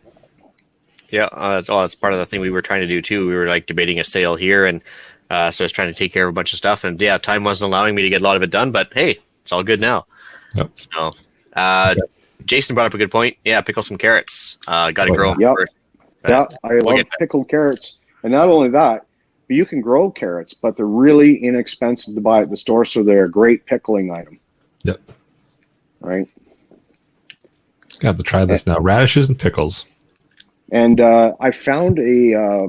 Yeah, that's part of the thing we were trying to do too. We were debating a sale here, and so I was trying to take care of a bunch of stuff, and time wasn't allowing me to get a lot of it done, but hey, it's all good now. Yep. So, Jason brought up a good point. Yeah, pickle some carrots. Got to grow them first. I love pickled carrots. And not only that, but you can grow carrots, but they're really inexpensive to buy at the store, so they're a great pickling item. Yep. Right? Just got to try this now. Radishes and pickles. And I found a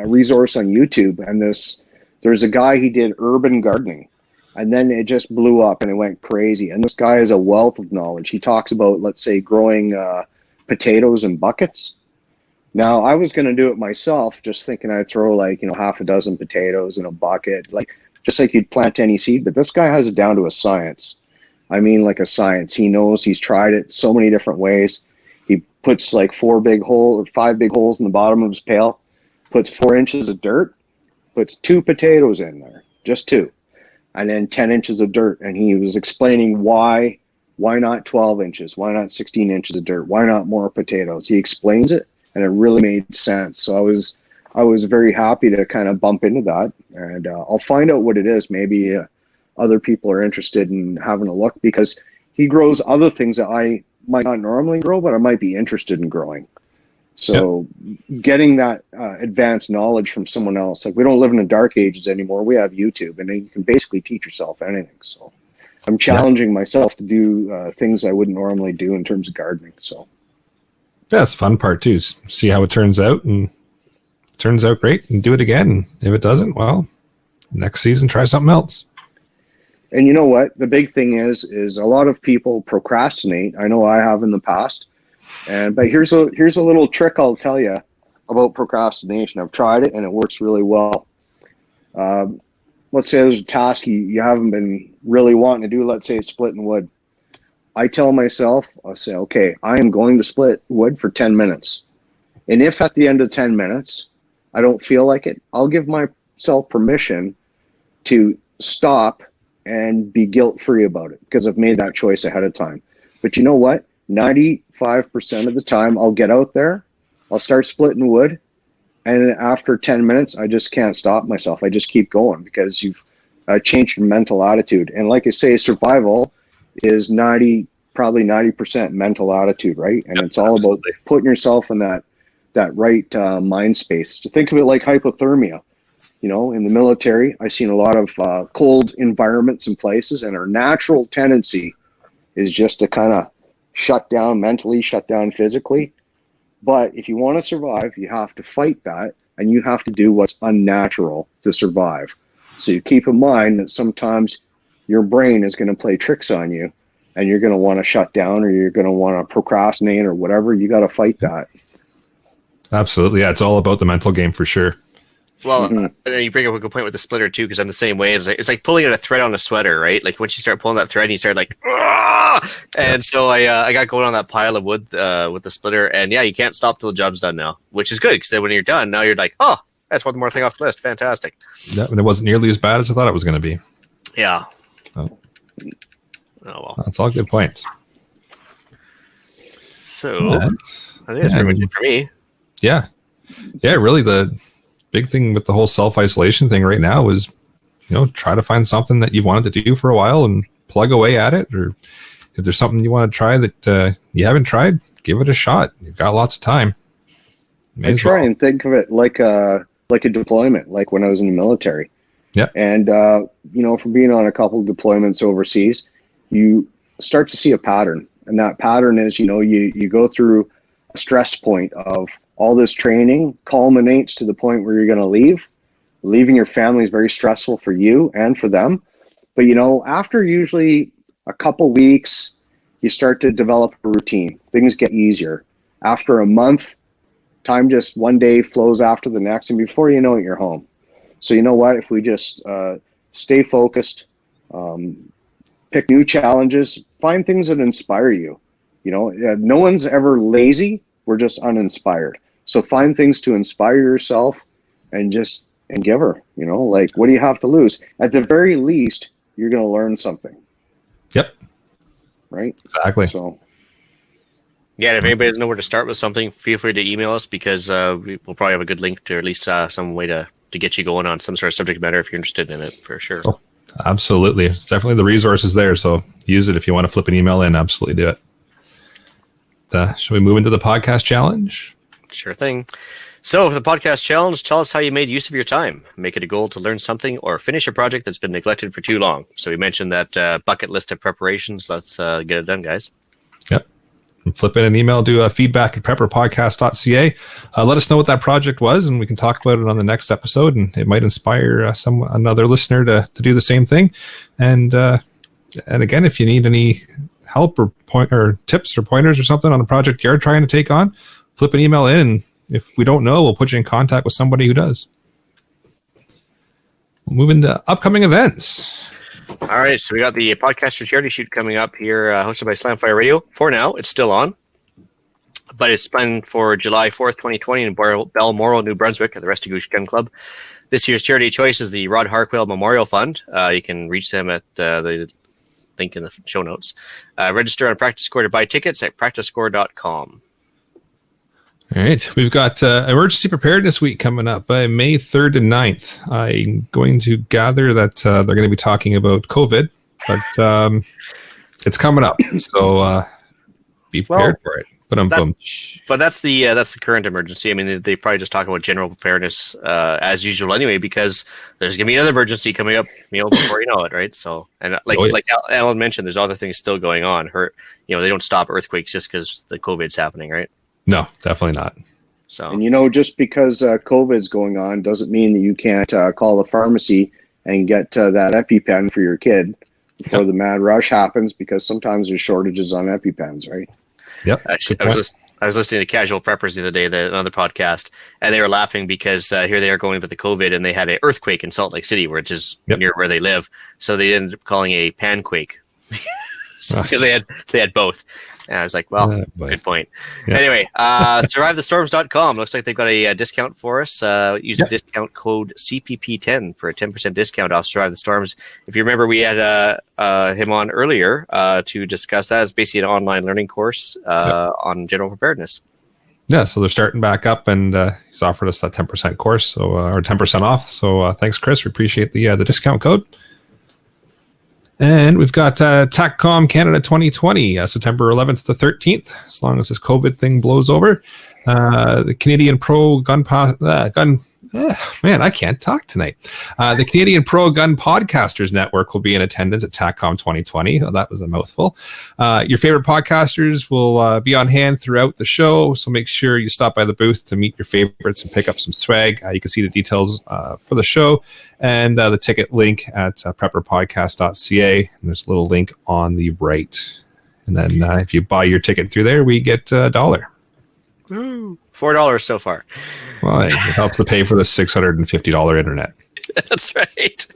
resource on YouTube, and there's a guy, he did urban gardening, and then it just blew up and it went crazy. And this guy has a wealth of knowledge. He talks about, let's say, growing potatoes in buckets. Now, I was going to do it myself, just thinking I'd throw half a dozen potatoes in a bucket, just like you'd plant any seed. But this guy has it down to a science. I mean, like a science. He knows, he's tried it so many different ways. He puts 5 big holes in the bottom of his pail, puts 4 inches of dirt, puts 2 potatoes in there, just 2, and then 10 inches of dirt. And he was explaining why not 12 inches? Why not 16 inches of dirt? Why not more potatoes? He explains it, and it really made sense. So I was very happy to kind of bump into that, and I'll find out what it is. Maybe other people are interested in having a look, because he grows other things that I might not normally grow, but I might be interested in growing. So getting that advanced knowledge from someone else, we don't live in the dark ages anymore. We have YouTube, and you can basically teach yourself anything. So I'm challenging myself to do things I wouldn't normally do in terms of gardening. So that's the fun part too. See how it turns out, and if it turns out great, and do it again. And if it doesn't, well, next season try something else. And you know what? The big thing is a lot of people procrastinate. I know I have in the past. But here's a little trick I'll tell you about procrastination. I've tried it, and it works really well. Let's say there's a task you haven't been really wanting to do. Let's say it's splitting wood. I tell myself, I'll say, okay, I am going to split wood for 10 minutes. And if at the end of 10 minutes I don't feel like it, I'll give myself permission to stop and be guilt-free about it, because I've made that choice ahead of time. But you know what? 95% of the time I'll get out there, I'll start splitting wood, and after 10 minutes, I just can't stop myself. I just keep going, because you've changed your mental attitude. And like I say, survival is probably 90% mental attitude, right? And it's all about putting yourself in that that right mind space. To think of it like hypothermia. In the military, I've seen a lot of cold environments and places, and our natural tendency is just to kind of shut down mentally, shut down physically. But if you want to survive, you have to fight that, and you have to do what's unnatural to survive. So you keep in mind that sometimes your brain is going to play tricks on you, and you're going to want to shut down, or you're going to want to procrastinate or whatever. You got to fight that. Absolutely. Yeah, it's all about the mental game for sure. Well, you bring up a good point with the splitter too, because I'm the same way. It's like pulling at a thread on a sweater, right? Like once you start pulling that thread, and you start like, "Argh!" And so I got going on that pile of wood with the splitter, and yeah, you can't stop till the job's done now, which is good because then when you're done, now you're like, oh, that's one more thing off the list. Fantastic. Yeah, and it wasn't nearly as bad as I thought it was going to be. Yeah. Oh well, that's all good points. So I think that's pretty much it for me. Yeah, really the big thing with the whole self-isolation thing right now is, try to find something that you've wanted to do for a while and plug away at it. Or if there's something you want to try that you haven't tried, give it a shot. You've got lots of time. I try and think of it like a deployment, like when I was in the military. Yeah. And, from being on a couple of deployments overseas, you start to see a pattern. And that pattern is, you go through a stress point of all this training culminates to the point where you're going to leave. Leaving your family is very stressful for you and for them. But, after usually a couple weeks, you start to develop a routine. Things get easier. After a month, time just one day flows after the next. And before you know it, you're home. So you know what? If we just stay focused, pick new challenges, find things that inspire you. No one's ever lazy. We're just uninspired. So find things to inspire yourself and give her, like, what do you have to lose? At the very least, you're going to learn something. Yep. Right? Exactly. So, yeah, if anybody doesn't know where to start with something, feel free to email us because we'll probably have a good link to, or at least some way to get you going on some sort of subject matter if you're interested in it, for sure. Oh, absolutely. It's definitely the resources there. So use it if you want to flip an email in. Absolutely do it. Should we move into the podcast challenge? Sure thing. So for the podcast challenge, tell us how you made use of your time. Make it a goal to learn something or finish a project that's been neglected for too long. So we mentioned that bucket list of preparations. Let's get it done, guys. Yep. Flip in an email to feedback@prepperpodcast.ca. Let us know what that project was, and we can talk about it on the next episode, and it might inspire another listener to do the same thing. And again, if you need any help or tips or pointers or something on a project you're trying to take on, flip an email in, and if we don't know, we'll put you in contact with somebody who does. We'll move into upcoming events. All right, so we got the Podcaster Charity Shoot coming up here, hosted by Slamfire Radio. For now, it's still on, but it's planned for July 4th, 2020 in Balmoral, New Brunswick at the Restigouche Gun Club. This year's charity choice is the Rod Harquail Memorial Fund. You can reach them at the link in the show notes. Register on practi-score to buy tickets at practi-score.com. All right. We've got Emergency Preparedness Week coming up by May 3rd and 9th. I'm going to gather that they're going to be talking about COVID, but it's coming up. So be prepared for it. But that's the current emergency. I mean, they probably just talk about general preparedness as usual anyway, because there's going to be another emergency coming up, before you know it, right? So, and like Alan mentioned, there's other things still going on. They don't stop earthquakes just because the COVID's happening, right? No, definitely not. So, and just because COVID's going on doesn't mean that you can't call the pharmacy and get that EpiPen for your kid before the mad rush happens, because sometimes there's shortages on EpiPens, right? Yep. Actually, I was listening to Casual Preppers the other day, another podcast, and they were laughing because here they are going with the COVID, and they had an earthquake in Salt Lake City, which is near where they live. So they ended up calling it a panquake. Because they had both. And I was like, well, good point. Yeah. Anyway, survivethestorms.com. Looks like they've got a discount for us. Use the discount code CPP10 for a 10% discount off Survive the Storms. If you remember, we had him on earlier to discuss that. It's basically an online learning course on general preparedness. Yeah, so they're starting back up, and he's offered us that 10% course, or 10% off. So thanks, Chris. We appreciate the discount code. And we've got TACCOM Canada 2020, September 11th to 13th, as long as this COVID thing blows over. The Canadian Pro Man, I can't talk tonight. The Canadian Pro Gun Podcasters Network will be in attendance at TACCOM 2020. Oh, that was a mouthful. Your favorite podcasters will be on hand throughout the show, so make sure you stop by the booth to meet your favorites and pick up some swag. You can see the details for the show and the ticket link at prepperpodcast.ca. And there's a little link on the right. And then if you buy your ticket through there, we get $1. Ooh, $4 so far. Well, it helps to pay for the $650 internet. That's right.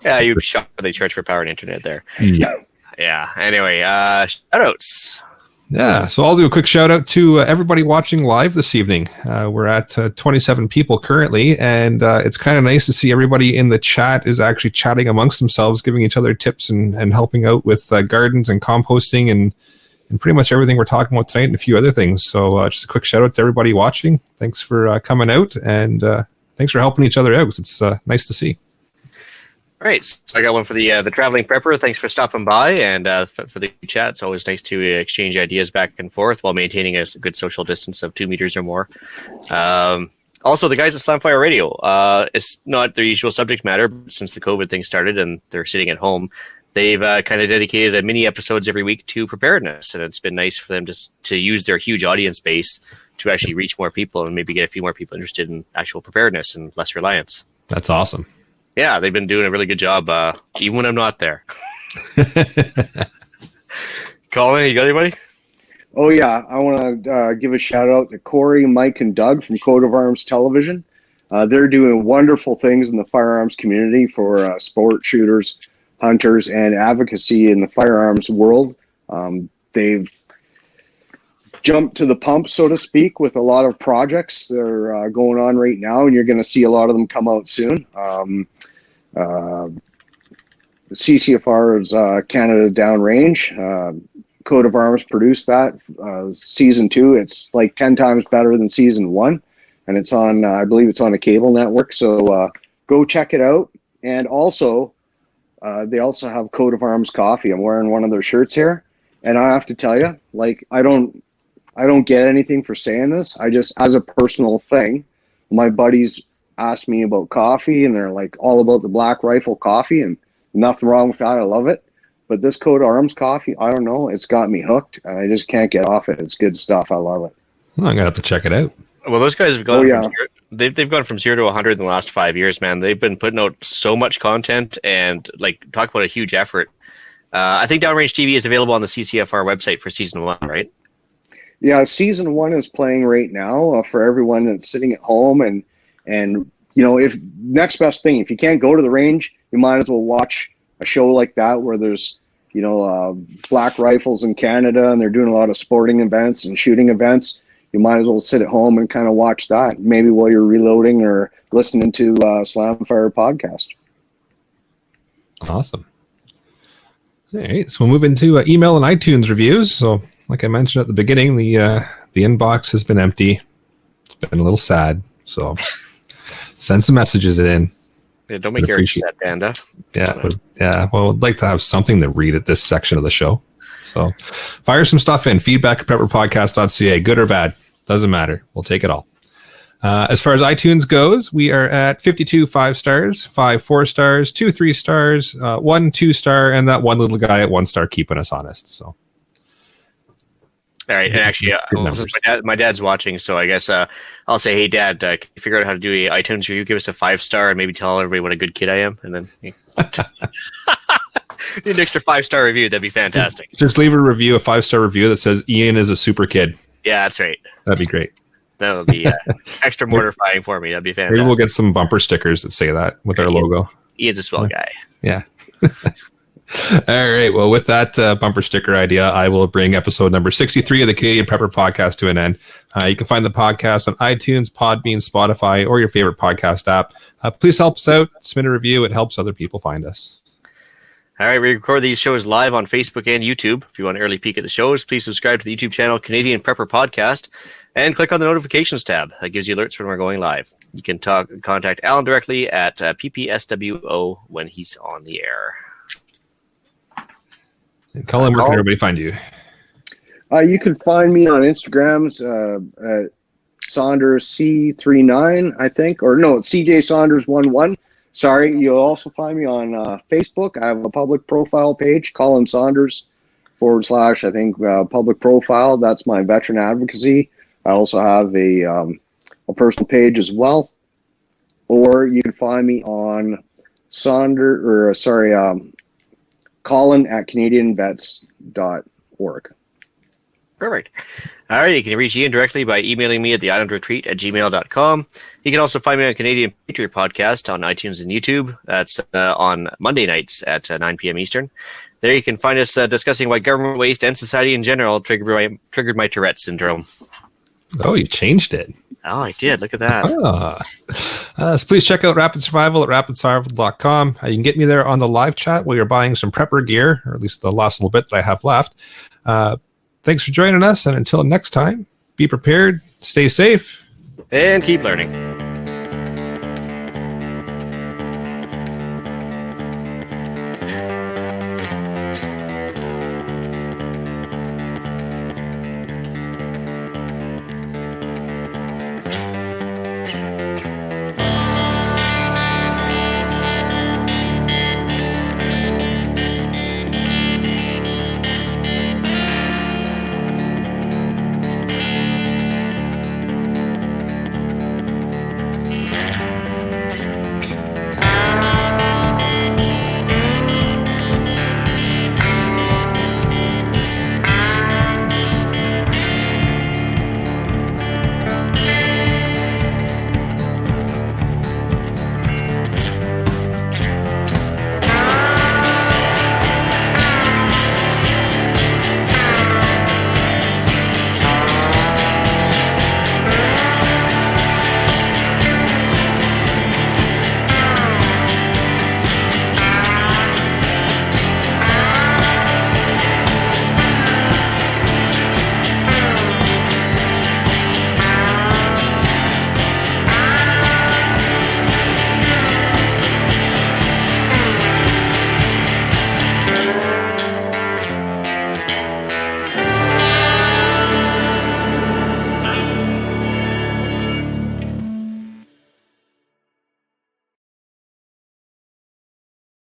Yeah, you'd be shocked when they charge for power and internet there. Yeah. Anyway, shoutouts. Yeah, so I'll do a quick shout out to everybody watching live this evening. We're at 27 people currently, and it's kind of nice to see everybody in the chat is actually chatting amongst themselves, giving each other tips and helping out with gardens and composting and pretty much everything we're talking about tonight and a few other things. So just a quick shout out to everybody watching. Thanks for coming out, and thanks for helping each other out. It's nice to see. All right, so I got one for the traveling prepper. Thanks for stopping by, and for the chat. It's always nice to exchange ideas back and forth while maintaining a good social distance of 2 meters or more. Also, the guys at Slamfire Radio. It's not their usual subject matter, but since the COVID thing started and they're sitting at home, they've kind of dedicated a mini episodes every week to preparedness, and it's been nice for them to use their huge audience base to actually reach more people and maybe get a few more people interested in actual preparedness and less reliance. That's awesome. Yeah, they've been doing a really good job, even when I'm not there. Colin, you got anybody? Oh, yeah. I want to give a shout out to Corey, Mike, and Doug from Coat of Arms Television. They're doing wonderful things in the firearms community for sport shooters, hunters, and advocacy in the firearms world. They've jumped to the pump, so to speak, with a lot of projects that are going on right now, and you're going to see a lot of them come out soon. CCFR is Canada Downrange. Coat of Arms produced that. Season 2, it's like 10 times better than Season 1, and it's on, I believe it's on a cable network, so go check it out. And also, they also have Coat of Arms coffee. I'm wearing one of their shirts here, and I have to tell you, like, I don't get anything for saying this. I just, as a personal thing, my buddies ask me about coffee, and they're like all about the Black Rifle coffee, and nothing wrong with that. I love it. But this Coat of Arms coffee, I don't know. It's got me hooked, and I just can't get off it. It's good stuff. I love it. Well, I'm going to have to check it out. Well, those guys have gone from they've gone from 0 to 100 in the last 5 years, man. They've been putting out so much content, and like, talk about a huge effort. I think Downrange TV is available on the CCFR website for Season 1, right? Yeah, Season 1 is playing right now for everyone that's sitting at home, and you know, if next best thing, if you can't go to the range, you might as well watch a show like that where there's, you know, Black Rifles in Canada, and they're doing a lot of sporting events and shooting events. You might as well sit at home and kind of watch that, maybe while you're reloading or listening to Slamfire podcast. Awesome. All right, so we'll move into email and iTunes reviews. So, like I mentioned at the beginning, the inbox has been empty. It's been a little sad. So, send some messages in. Yeah, don't make your sad, Panda. Yeah. Well, I'd like to have something to read at this section of the show. So, fire some stuff in. Feedback at prepperpodcast.ca. Good or bad, doesn't matter. We'll take it all. As far as iTunes goes, we are at 52 5 stars, 5 4 stars, 2 3 stars, 1 2 star, and that one little guy at 1 star keeping us honest. So, all right, and actually, since my dad's watching, so I guess I'll say, hey, Dad, can you figure out how to do a iTunes review? Give us a 5 star, and maybe tell everybody what a good kid I am, and then need an extra 5 star review. That'd be fantastic. Just leave a 5-star review that says Ian is a super kid. Yeah, that's right. That'd be great. That would be extra mortifying for me. That'd be fantastic. Maybe we'll get some bumper stickers that say that with our logo. Ian's a swell guy. Yeah. All right. Well, with that bumper sticker idea, I will bring episode number 63 of the Canadian Prepper Podcast to an end. You can find the podcast on iTunes, Podbean, Spotify, or your favorite podcast app. Please help us out. Submit a review. It helps other people find us. All right, we record these shows live on Facebook and YouTube. If you want an early peek at the shows, please subscribe to the YouTube channel Canadian Prepper Podcast and click on the notifications tab. That gives you alerts when we're going live. You can contact Alan directly at PPSWO when he's on the air. Colin, where can everybody find you? You can find me on Instagram at Saunders C39, I think, or no, it's CJ Saunders 11. Sorry, you'll also find me on Facebook. I have a public profile page, Colin Saunders / I think public profile. That's my veteran advocacy. I also have a personal page as well. Or you can find me on Colin at CanadianVets.org. Perfect. All right, you can reach Ian directly by emailing me at theislandretreat@gmail.com. You can also find me on Canadian Patriot Podcast on iTunes and YouTube. That's on Monday nights at 9 p.m. Eastern. There you can find us discussing why government waste and society in general triggered my Tourette syndrome. Oh, you changed it. Oh, I did. Look at that. So please check out Rapid Survival at rapidsurvival.com. You can get me there on the live chat while you're buying some prepper gear, or at least the last little bit that I have left. Thanks for joining us, and until next time, be prepared, stay safe, and keep learning.